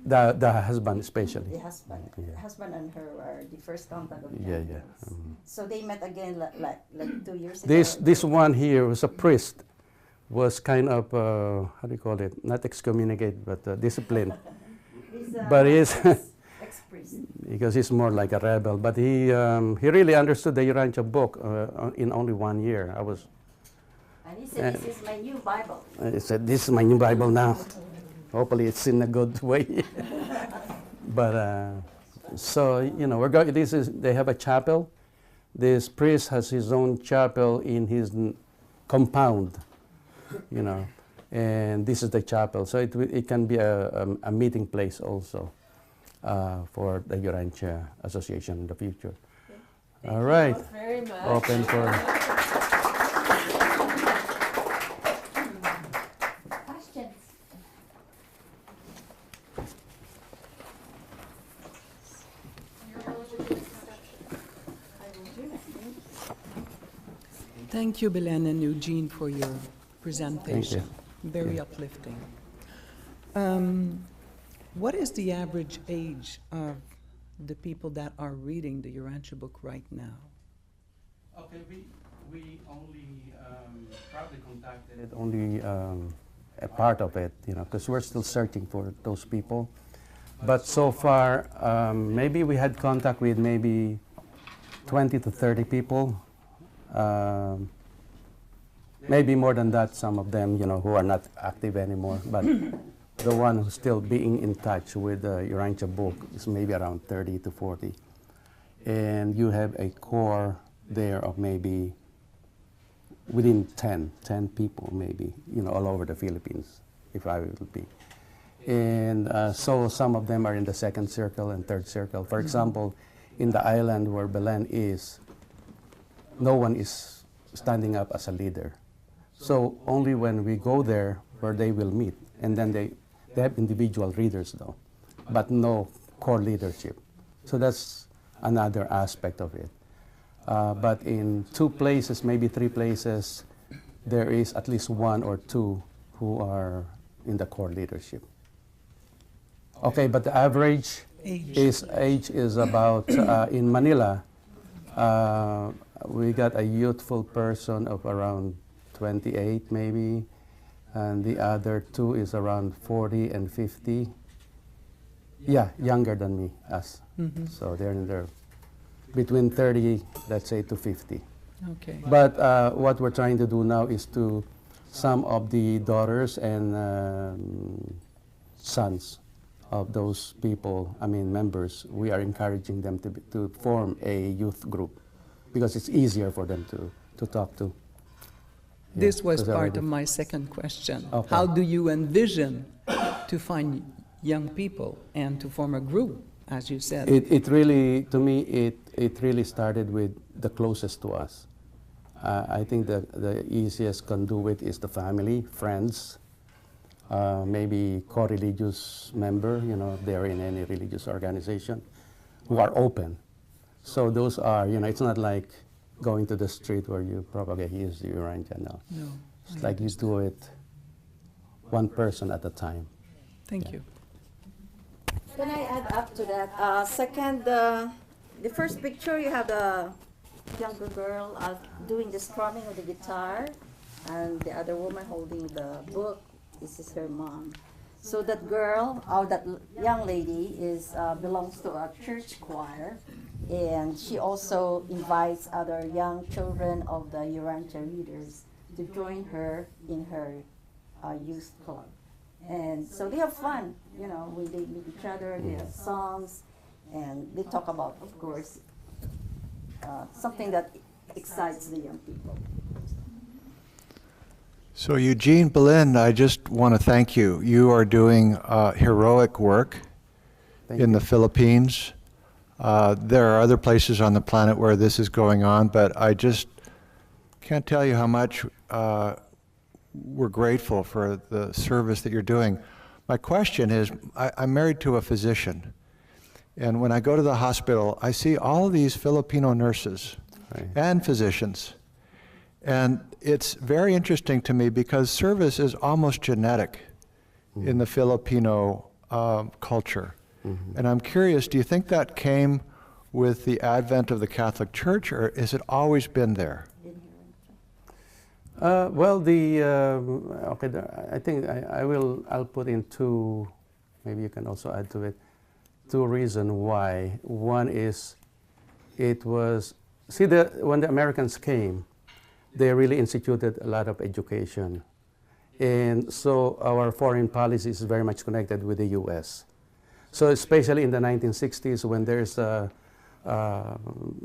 The husband especially. The husband, Yeah. husband and her were the first contact of John Yeah, Hales. yeah. So they met again like 2 years ago. This one here was a priest, was kind of, how do you call it, not excommunicated, but disciplined. But he's, ex-priest. because he's more like a rebel. But he really understood the Urantia book in only 1 year. And he said, this is my new Bible. I said, this is my new Bible now. Hopefully it's in a good way. But, so, you know, we're going, they have a chapel. This priest has his own chapel in his compound, you know, and this is the chapel. So it can be a meeting place also for the Urantia Association in the future. Thank All you right. both very much. Open for... Questions? Thank you, Belen and Eugene, for your presentation. Very uplifting. What is the average age of the people that are reading the Urantia book right now? Okay, we only probably contacted only a part of it, you know, because we're still searching for those people. But so far, maybe we had contact with maybe 20 to 30 people. Maybe more than that, some of them, you know, who are not active anymore. But the one who's still being in touch with the Urantia book is maybe around 30 to 40. And you have a core there of maybe within 10 people maybe, you know, all over the Philippines, if I will be. And so some of them are in the second circle and third circle. For example, in the island where Belen is, no one is standing up as a leader. So only when we go there where they will meet, and then they have individual readers though, but no core leadership. So that's another aspect of it. But in 2 places, maybe 3 places, there is at least 1 or 2 who are in the core leadership. Okay, but the average age is about, in Manila, we got a youthful person of around 28 maybe, and the other 2 is around 40 and 50. Yeah, younger than me, us. So they're in their, between 30, let's say, to 50. Okay. But what we're trying to do now is to some of the daughters and sons of those people, I mean members, we are encouraging them to form a youth group because it's easier for them to talk to. This was because part already- of my second question. Okay. How do you envision to find young people and to form a group, as you said? It really, to me, it really started with the closest to us. I think the easiest conduit is the family, friends, maybe co-religious member, you know, if they're in any religious organization, who are open. So those are, you know, it's not like going to the street where you probably use the Urantia now. No. It's like you do it one person at a time. Thank you. Can I add up to that? Second, the first picture, you have the younger girl doing the strumming of the guitar, and the other woman holding the book. This is her mom. So that girl, or that young lady, belongs to a church choir, and she also invites other young children of the Urantia readers to join her in her youth club. And so they have fun, you know, when they meet each other, they have songs, and they talk about, of course, something that excites the young people. So Eugene, Belen, I just want to thank you. You are doing heroic work in the Philippines. There are other places on the planet where this is going on, but I just can't tell you how much we're grateful for the service that you're doing. My question is, I'm married to a physician, and when I go to the hospital, I see all of these Filipino nurses and physicians. And it's very interesting to me because service is almost genetic in the Filipino culture. And I'm curious, do you think that came with the advent of the Catholic Church, or has it always been there? Well, I think I'll put in two, maybe you can also add to it, two reasons why. One is, when the Americans came, they really instituted a lot of education. And so our foreign policy is very much connected with the U.S. So especially in the 1960s, when there's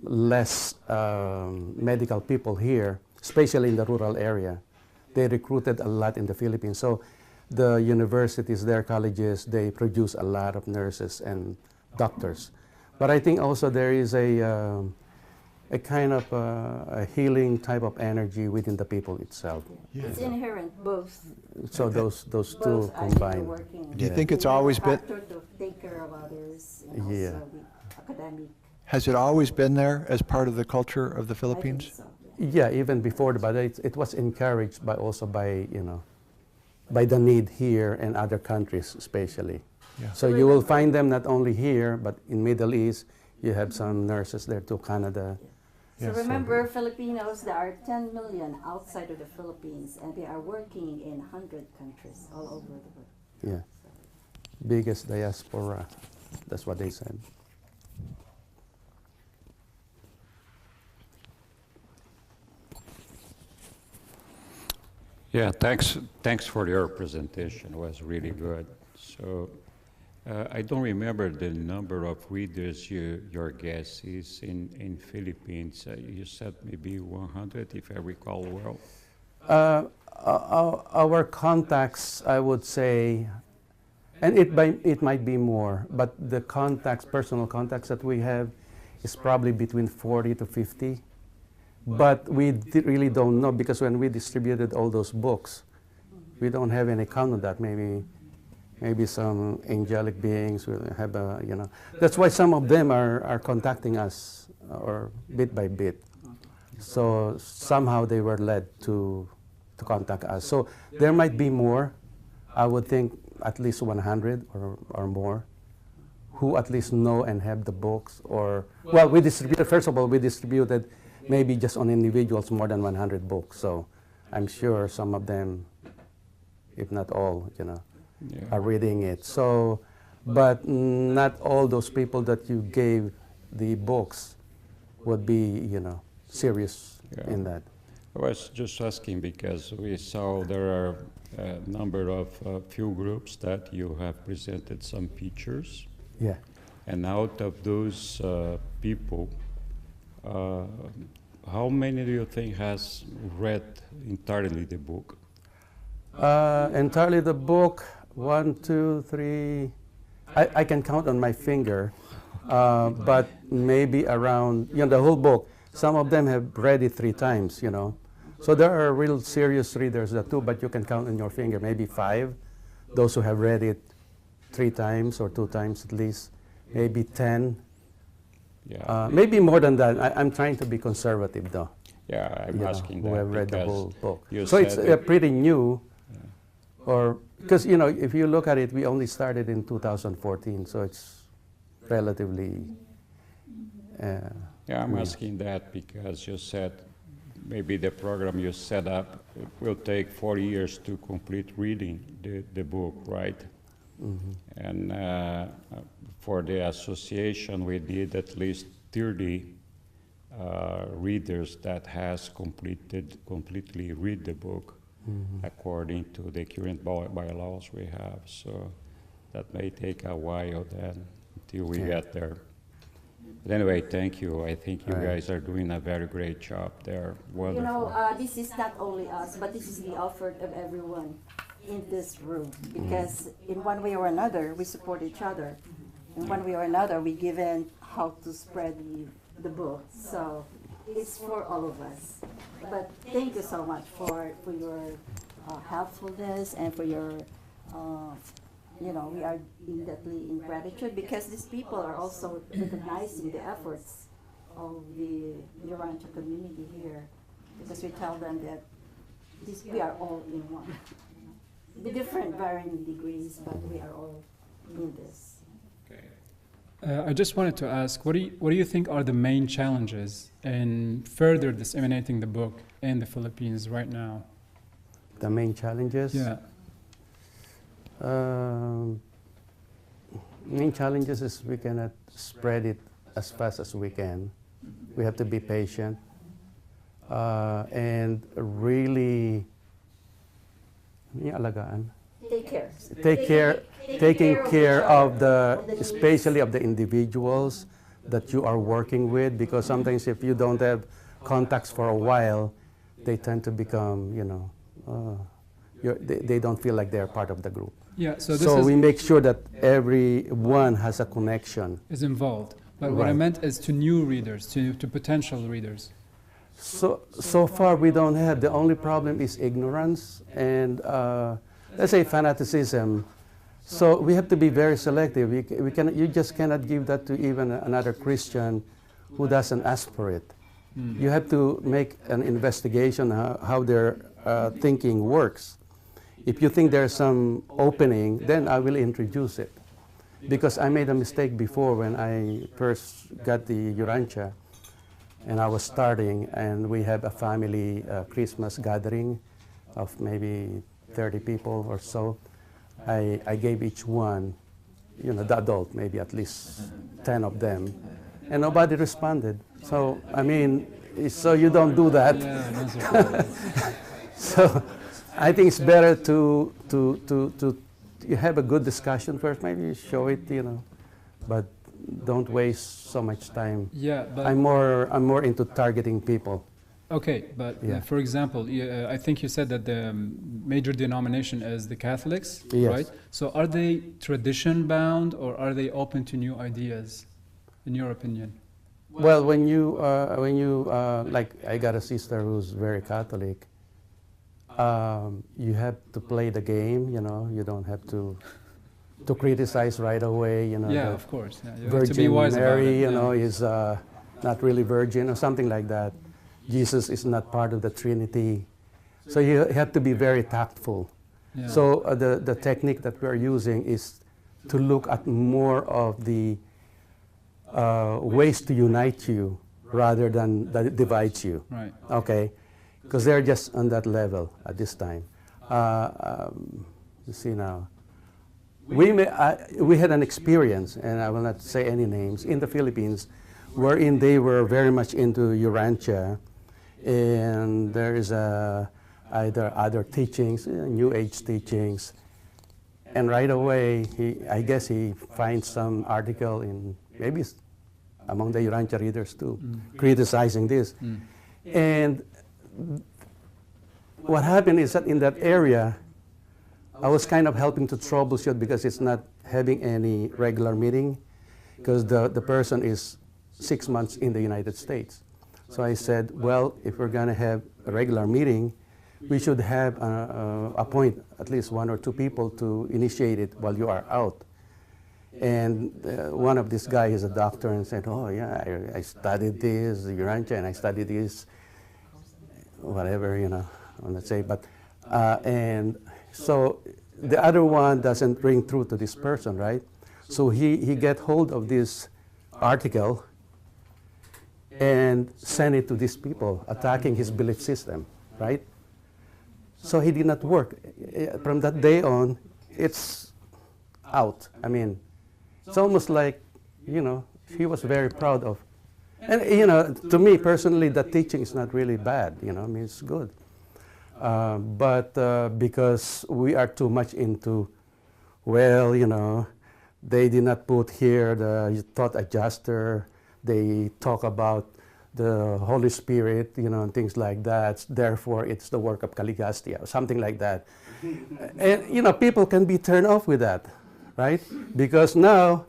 less medical people here, especially in the rural area, they recruited a lot in the Philippines. So the universities, their colleges, they produce a lot of nurses and doctors. But I think also there is a kind of a healing type of energy within the people itself. Yeah. It's inherent, both. So those Both two are combined. working. Do you think it's always been? Factor to take care of others, and Yeah. also the academic. Has it always been there as part of the culture of the I think Philippines? so. Yeah, even before, but it was encouraged by by the need here and other countries especially. Yeah. So you will find them not only here, but in Middle East, you have some nurses there to Canada. So Yes. remember, Filipinos, there are 10 million outside of the Philippines, and they are working in 100 countries all over the world. Yeah, biggest diaspora. That's what they said. Yeah, thanks for your presentation. It was really good. So I don't remember the number of readers your guest is in Philippines. You said maybe 100, if I recall well. Our contacts, I would say, and it might be more, but the contacts, personal contacts that we have is probably between 40 to 50. But we really don't know, because when we distributed all those books, we don't have any count on that. Maybe some angelic beings will have That's why some of them are contacting us, or bit by bit. So somehow they were led to contact us. So there might be more. I would think at least 100 or more, who at least know and have the books. Well, we distributed. First of all, we distributed maybe just on individuals more than 100 books. So I'm sure some of them, if not all, are reading it. So, but not all those people that you gave the books would be, serious in that. I was just asking because we saw there are a number of few groups that you have presented some pictures. Yeah. And out of those people, how many do you think has read entirely the book? Entirely the book, 1, 2, 3. I can count on my finger, but maybe around, the whole book. Some of them have read it 3 times, So there are real serious readers that too, but you can count on your finger, maybe 5. Those who have read it 3 times or 2 times at least, maybe 10. Yeah. Maybe more than that. I'm trying to be conservative, though. Yeah, I'm asking who that have read the because whole book. you So it's said pretty new, or because if you look at it, we only started in 2014, so it's relatively. Yeah, I'm asking that because you said maybe the program you set up will take 4 years to complete reading the book, right? Mm-hmm. And for the association, we need at least 30 readers that has completely read the book according to the current bylaws we have. So that may take a while then until we get there. But anyway, thank you. I think you guys are doing a very great job there. Wonderful. This is not only us, but this is the effort of everyone in this room, because in one way or another, we support each other. In one way or another, we give in how to spread the book. So it's for all of us. But thank you so much for your helpfulness and for your, we are deeply in gratitude because these people are also recognizing the efforts of the Urantia community here, because we tell them that we are all in one. With different varying degrees, but we are all in this. I just wanted to ask, what do you think are the main challenges in further disseminating the book in the Philippines right now? The main challenges? Yeah. Main challenges is we cannot spread it as fast as we can. We have to be patient and really alagaan. Take care. Taking care of especially of the individuals that you are working with, because sometimes if you don't have contacts for a while, they tend to become, they don't feel like they're part of the group. Yeah. So we make sure that everyone has a connection. Is involved. But what I meant is to new readers, to potential readers. So far we don't have. The only problem is ignorance and let's say fanaticism. So we have to be very selective. You just cannot give that to even another Christian who doesn't ask for it. You have to make an investigation how their thinking works. If you think there's some opening, then I will introduce it. Because I made a mistake before when I first got the Urantia, and I was starting, and we have a family Christmas gathering of maybe 30 people or so. I gave each one, the adult, maybe at least 10 of them, and nobody responded. So, I mean, so you don't do that. Yeah, So, I think it's better to you have a good discussion first. Maybe you show it, but don't waste so much time. Yeah, but I'm more into targeting people. okay, but Yeah. for example, I think you said that the major denomination is the Catholics, Yes. right? So are they tradition bound or are they open to new ideas, in your opinion? Well, when you like, I got a sister who's very Catholic. You have to play the game. You don't have to criticize right away. Yeah, that of course. Yeah, you have to be Virgin wise about Mary, it, is not really virgin or something like that. Jesus is not part of the Trinity. So you have to be very tactful. Yeah. So the technique that we're using is to look at more of the ways to unite you rather than that it divides you. Right. Okay, because they're just on that level at this time. You see now, we had an experience, and I will not say any names, in the Philippines, wherein they were very much into Urantia, and there is either other teachings, New Age teachings, and right away, I guess he finds some article in maybe among the Urantia readers too, criticizing this. And what happened is that in that area, I was kind of helping to troubleshoot because it's not having any regular meeting, because the person is 6 months in the United States. So I said, well, if we're going to have a regular meeting, we should have appoint at least 1 or 2 people to initiate it while you are out. And one of this guy is a doctor and said, oh yeah, I studied this, Urantia, and I studied this, whatever, let's say. But, and so the other one doesn't ring true to this person, right? So he get hold of this article and send it to these people, attacking his belief system, right? So he did not work. From that day on, it's out. I mean, it's almost like, he was very proud of. And, to me personally, the teaching is not really bad, I mean, it's good. But because we are too much into, well, they did not put here the thought adjuster, they talk about the Holy Spirit, and things like that. Therefore, it's the work of Caligastria, or something like that. And, people can be turned off with that, right? Because now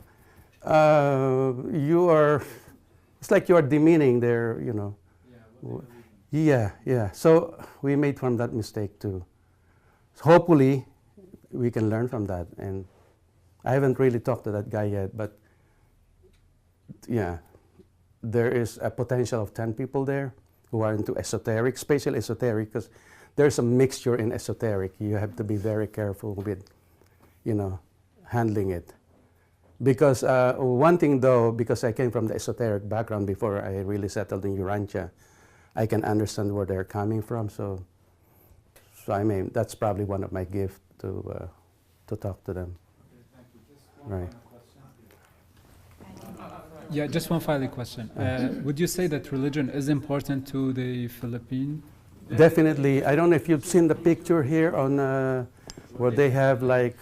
it's like you are demeaning their, Yeah. So we made from that mistake too. hopefully, we can learn from that. And I haven't really talked to that guy yet, but yeah, there is a potential of 10 people there who are into esoteric, spatial esoteric, because there's a mixture in esoteric. You have to be very careful with, handling it. Because one thing though, because I came from the esoteric background before I really settled in Urantia, I can understand where they're coming from. So I mean, that's probably one of my gifts to talk to them. Right. Yeah, just one final question. Would you say that religion is important to the Philippines? Definitely. I don't know if you've seen the picture here on where they have like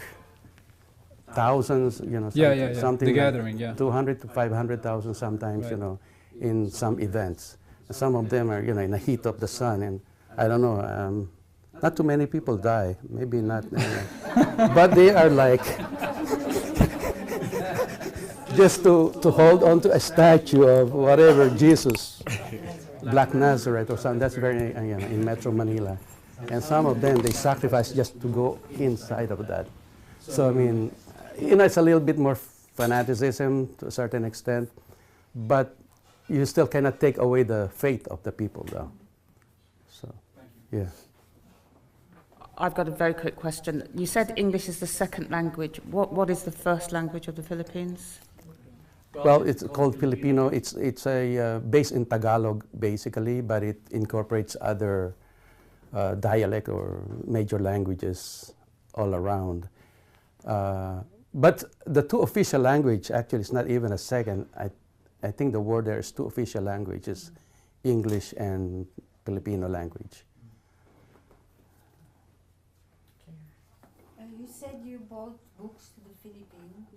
thousands, something the like gathering, yeah. 200 to 500,000 sometimes, Right. In some events. Some of them are, in the heat of the sun, and I don't know, not too many people die, maybe not, but they are like, just to hold on to a statue of whatever, Jesus, Black Nazareth or something, that's very, in Metro Manila. And some of them, they sacrifice just to go inside of that. So, I mean, it's a little bit more fanaticism to a certain extent, but you still cannot take away the faith of the people, though. So, yeah. I've got a very quick question. You said English is the second language. What is the first language of the Philippines? Well, it's called Filipino. It's a based in Tagalog, basically, but it incorporates other dialect or major languages all around. But the two official language, actually, it's not even a second. I think the word there is two official languages, English and Filipino language. You said you bought books to the Philippines.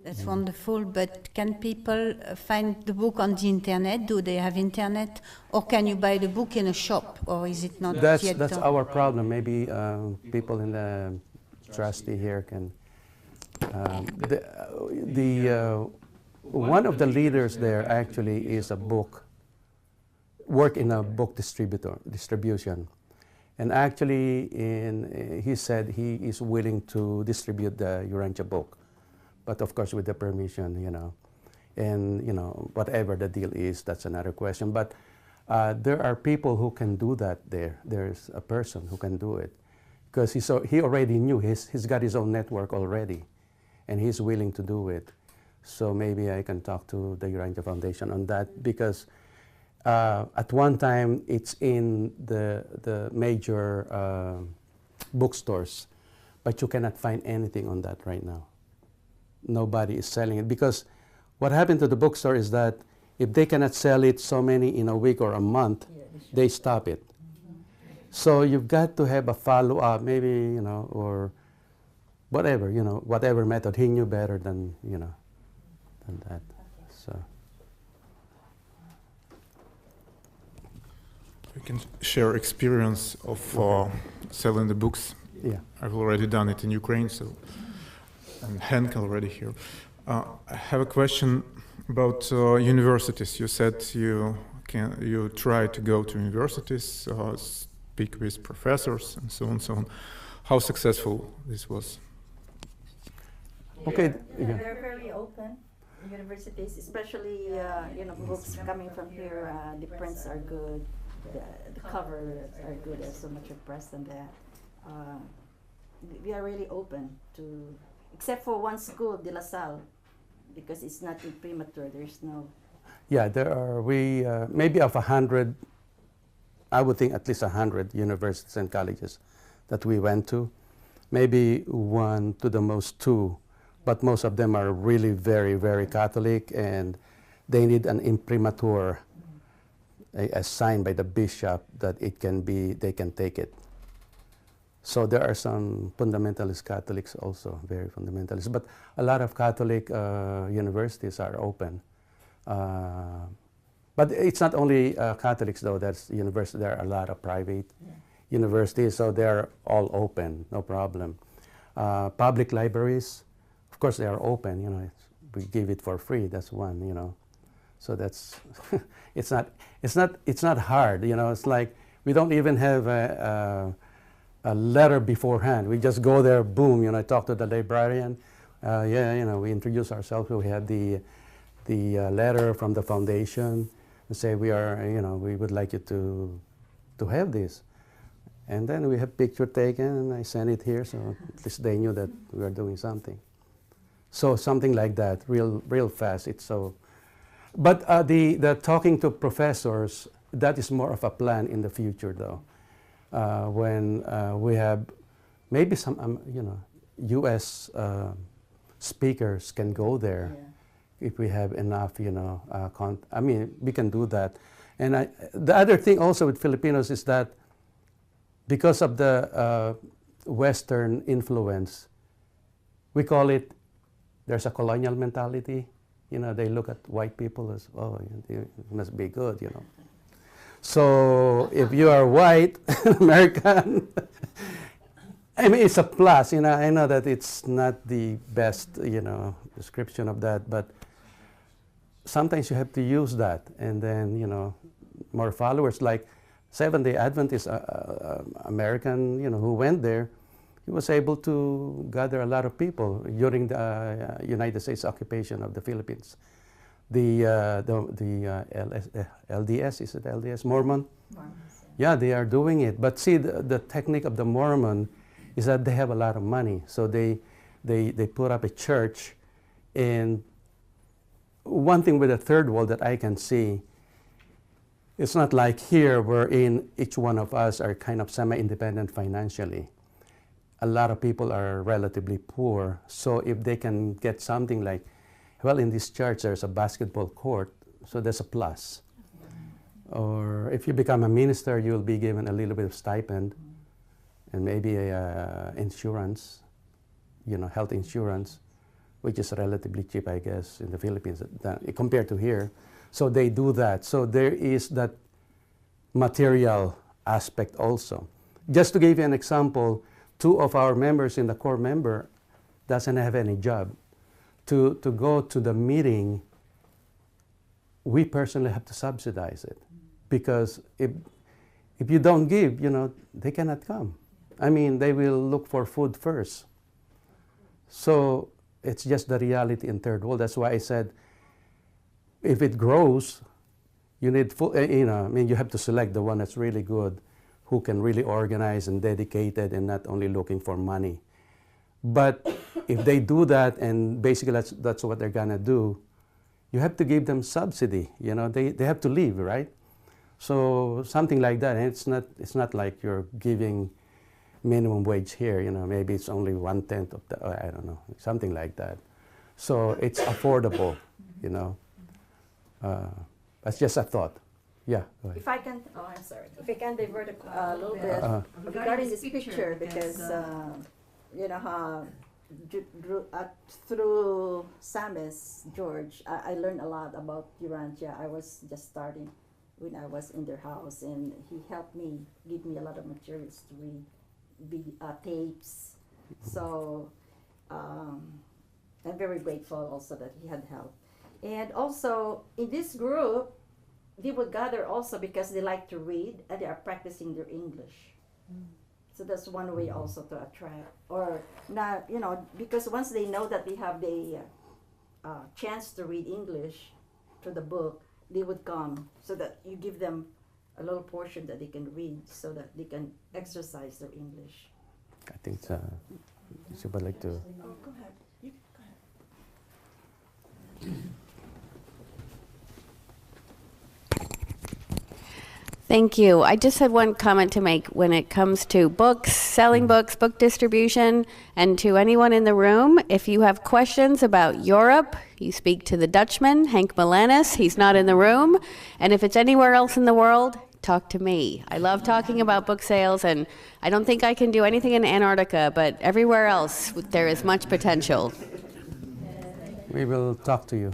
That's wonderful, but can people find the book on the internet? Do they have internet? Or can you buy the book in a shop? Or is it not That's yet done? our problem. Maybe people in the trustee here can... one of the leaders there actually is work in a book distribution. And actually, he said he is willing to distribute the Urantia Book, but of course with the permission, and whatever the deal is, that's another question. But there are people who can do that there. There's a person who can do it, because he already knew, he's got his own network already, and he's willing to do it. So maybe I can talk to the Urantia Foundation on that, because at one time it's in the major bookstores, but you cannot find anything on that right now. Nobody is selling it, because what happened to the bookstore is that if they cannot sell it so many in a week or a month, they stop it. So you've got to have a follow-up, maybe, or whatever, whatever method. He knew better than that. So. We can share experience of selling the books. Yeah. I've already done it in Ukraine, so and Henk already here. I have a question about universities. You said you try to go to universities, speak with professors, and so on, so on. How successful this was? Okay. Yeah. They're very open. Universities, especially books coming from here. The prints are good. The covers are good. There's so much of press than that. We are really open to, except for one school, De La Salle, because it's not imprimatur. There's no. Yeah, there are. We maybe of 100, I would think at least 100 universities and colleges that we went to. Maybe one to the most two, but most of them are really very, very Catholic, and they need an imprimatur, a sign by the bishop that they can take it. So there are some fundamentalist Catholics also, very fundamentalist, but a lot of Catholic universities are open. But it's not only Catholics though, that's university. There are a lot of private universities, so they're all open, no problem. Public libraries, of course they are open, we give it for free, that's one, So that's, it's not hard, it's like we don't even have a letter beforehand. We just go there, boom, you know, talk to the librarian. Yeah, you know, we introduce ourselves. We have the letter from the foundation and say we are, you know, we would like you to have this. And then we have picture taken and I send it here, so at least they knew that we are doing something. So something like that, real fast. It's so. But the talking to professors, that is more of a plan in the future, though. When we have maybe some, you know, U.S. Speakers can go there if we have enough, you know. I mean, we can do that. And the other thing also with Filipinos is that because of the Western influence, we call it, there's a colonial mentality. You know, they look at white people as, oh, it must be good, you know. So if you are white, American, I mean, it's a plus. You know, I know that it's not the best, you know, description of that, but sometimes you have to use that, and then, you know, more followers. Like Seventh-day Adventist American, you know, who went there, he was able to gather a lot of people during the United States occupation of the Philippines. The LDS, is it LDS? Mormon? Yeah, they are doing it. But see, the technique of the Mormon is that they have a lot of money. So they put up a church. And one thing with the third world that I can see, it's not like here wherein each one of us are kind of semi-independent financially. A lot of people are relatively poor. So if they can get something like, well, in this church there's a basketball court, so there's a plus. Or if you become a minister, you'll be given a little bit of stipend and maybe insurance, you know, health insurance, which is relatively cheap, I guess, in the Philippines compared to here. So they do that. So there is that material aspect also. Just to give you an example, 2 of our members in the core member doesn't have any job. To go to the meeting, we personally have to subsidize it, because if you don't give, you know, they cannot come. I mean, they will look for food first. So it's just the reality in third world. That's why I said, if it grows, you need full, you know, I mean, you have to select the one that's really good, who can really organize and dedicated and not only looking for money. But if they do that, and basically that's what they're gonna do, you have to give them subsidy. You know, they have to live, right? So something like that. And it's not like you're giving minimum wage here. You know, maybe it's only 1/10 of the, I don't know, something like that. So it's affordable. You know, that's just a thought. Yeah. Go ahead. If I can, oh, I'm sorry. If I can divert a little bit regarding this picture, because you know how through Samis George, I learned a lot about Urantia. I was just starting when I was in their house, and he helped me, give me a lot of materials to read, tapes. So I'm very grateful also that he had help. And also in this group, they would gather also because they like to read and they are practicing their English. So that's one way also to attract, or not, you know, because once they know that they have the chance to read English through the book, they would come, so that you give them a little portion that they can read so that they can exercise their English. I think she would like to. Oh, go ahead. You go ahead. Thank you. I just had one comment to make when it comes to books, selling books, book distribution, and to anyone in the room, if you have questions about Europe, you speak to the Dutchman, Henk Milanis, he's not in the room, and if it's anywhere else in the world, talk to me. I love talking about book sales, and I don't think I can do anything in Antarctica, but everywhere else there is much potential. We will talk to you.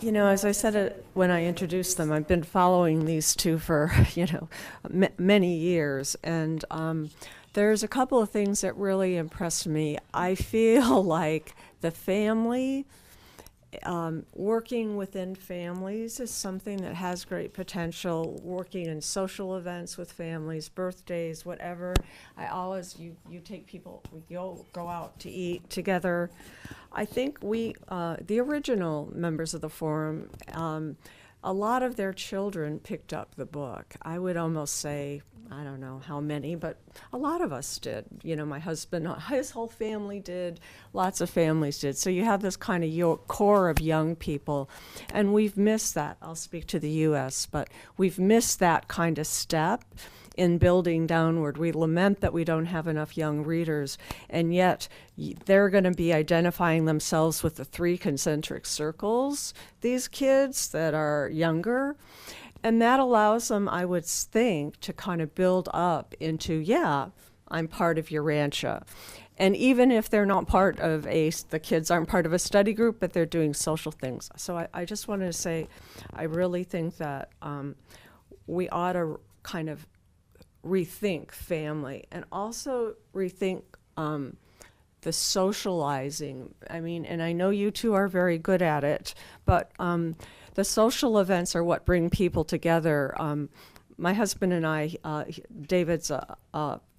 You know, as I said when I introduced them, I've been following these 2 for, you know, many years. And there's a couple of things that really impressed me. I feel like the family working within families is something that has great potential. Working in social events with families, birthdays, whatever. I always, you take people, we go out to eat together. I think we, the original members of the forum, a lot of their children picked up the book. I would almost say, I don't know how many, but a lot of us did. You know, my husband, his whole family did, lots of families did. So you have this kind of core of young people, and we've missed that. I'll speak to the U.S., but we've missed that kind of step in building downward. We lament that we don't have enough young readers, and yet they're going to be identifying themselves with the 3 concentric circles, these kids that are younger. And that allows them, I would think, to kind of build up into, yeah, I'm part of Urantia. And even if they're not part of the kids aren't part of a study group, but they're doing social things. So I just wanted to say, I really think that we ought to kind of rethink family and also rethink the socializing. I mean, and I know you two are very good at it, but the social events are what bring people together. My husband and I, David's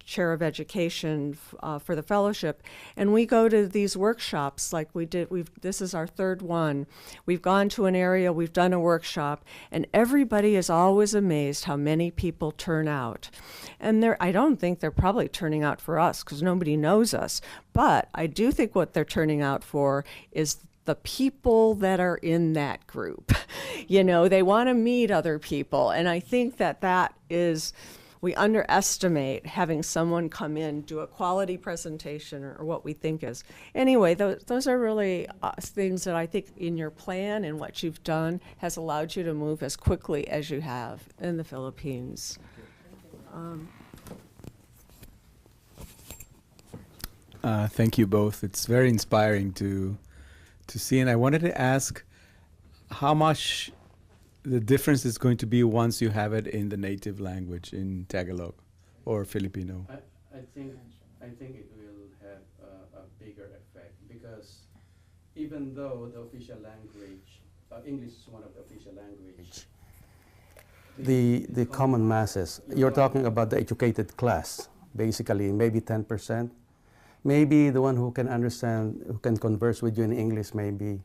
chair of education for the fellowship, and we go to these workshops like we did. This is our 3rd one. We've gone to an area, we've done a workshop, and everybody is always amazed how many people turn out. And I don't think they're probably turning out for us because nobody knows us, but I do think what they're turning out for is the people that are in that group. You know, they want to meet other people, and I think that is, we underestimate having someone come in, do a quality presentation or what we think is. Anyway, those are really things that I think in your plan and what you've done has allowed you to move as quickly as you have in the Philippines. Thank you both. It's very inspiring to see, and I wanted to ask how much the difference is going to be once you have it in the native language, in Tagalog or Filipino. I think it will have a bigger effect because even though the official language, English is one of the official language, the common masses, you're talking about the educated class, basically maybe 10%. Maybe the one who can understand, who can converse with you in English, maybe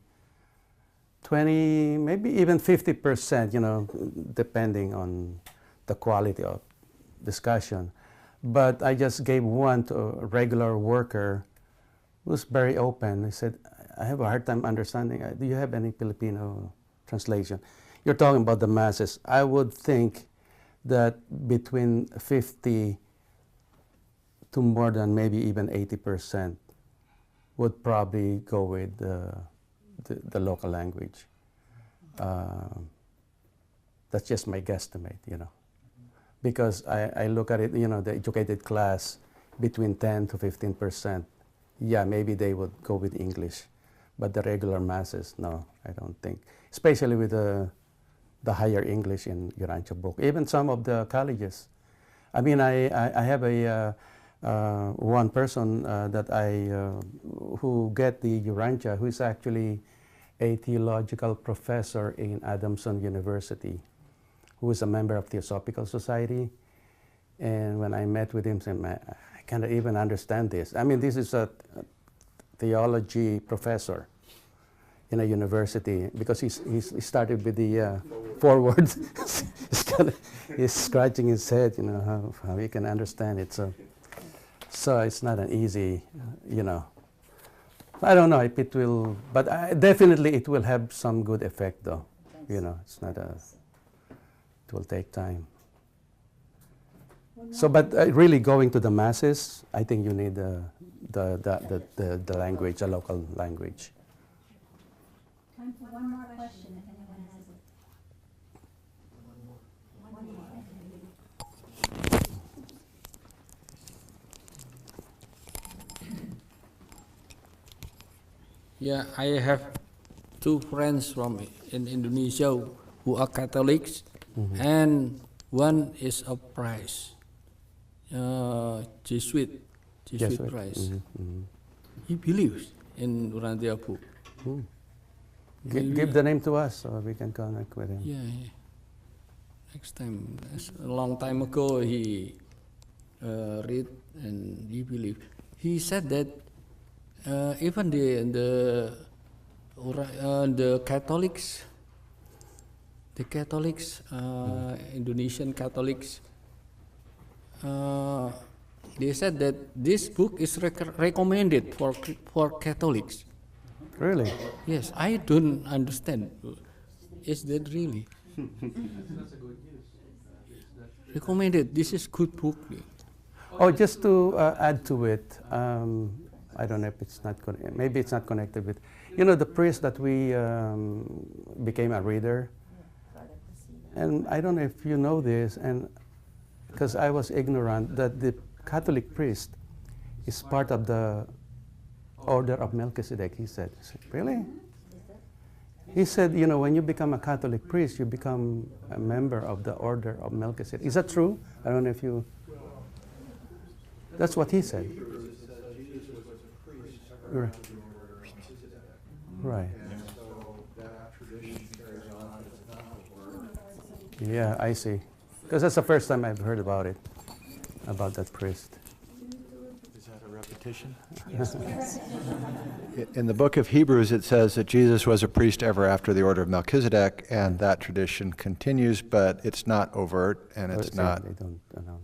20, maybe even 50%, you know, depending on the quality of discussion. But I just gave one to a regular worker who's very open. He said, I have a hard time understanding. Do you have any Filipino translation? You're talking about the masses. I would think that between 50 to more than maybe even 80% would probably go with the local language. That's just my guesstimate, you know. Because I look at it, you know, the educated class between 10 to 15%, yeah, maybe they would go with English. But the regular masses, no, I don't think. Especially with the higher English in Urantia Book. Even some of the colleges. I mean, I have a one person that who get the Urantia, who is actually a theological professor in Adamson University, who is a member of Theosophical Society. And when I met with him, I said, I can't even understand this. I mean, this is a theology professor in a university, because he started with the forward. He's scratching his head, you know, how he can understand it. So it's not an easy, you know. I don't know if it will, but definitely it will have some good effect, though. You know, it's not a. It will take time. So, but really going to the masses, I think you need the language, the local language. Time for one more question, if anyone has it. Yeah, I have two friends from in Indonesia who are Catholics, and one is a priest, Jesuit priest. He believes in Urantia Book. Give the name to us so we can connect with him. Yeah. Next time, a long time ago, he read and he believed. He said that even the Catholics, Indonesian Catholics, they said that this book is recommended for Catholics. Really? Yes, I don't understand. Is that really? Recommended. This is good book. Oh, just to add to it, I don't know if it's not maybe it's not connected with, you know, the priest that we became a reader. And I don't know if you know this, and because I was ignorant that the Catholic priest is part of the Order of Melchizedek. He said, really? He said, you know, when you become a Catholic priest, you become a member of the Order of Melchizedek. Is that true? I don't know if you... That's what he said. Right. Right. Yeah, I see. Because that's the first time I've heard about it, about that priest. Is that a repetition? In the book of Hebrews, it says that Jesus was a priest ever after the order of Melchizedek, and that tradition continues, but it's not overt and it's not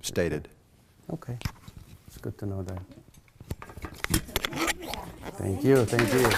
stated. Okay, it's good to know that. Thank you, thank you.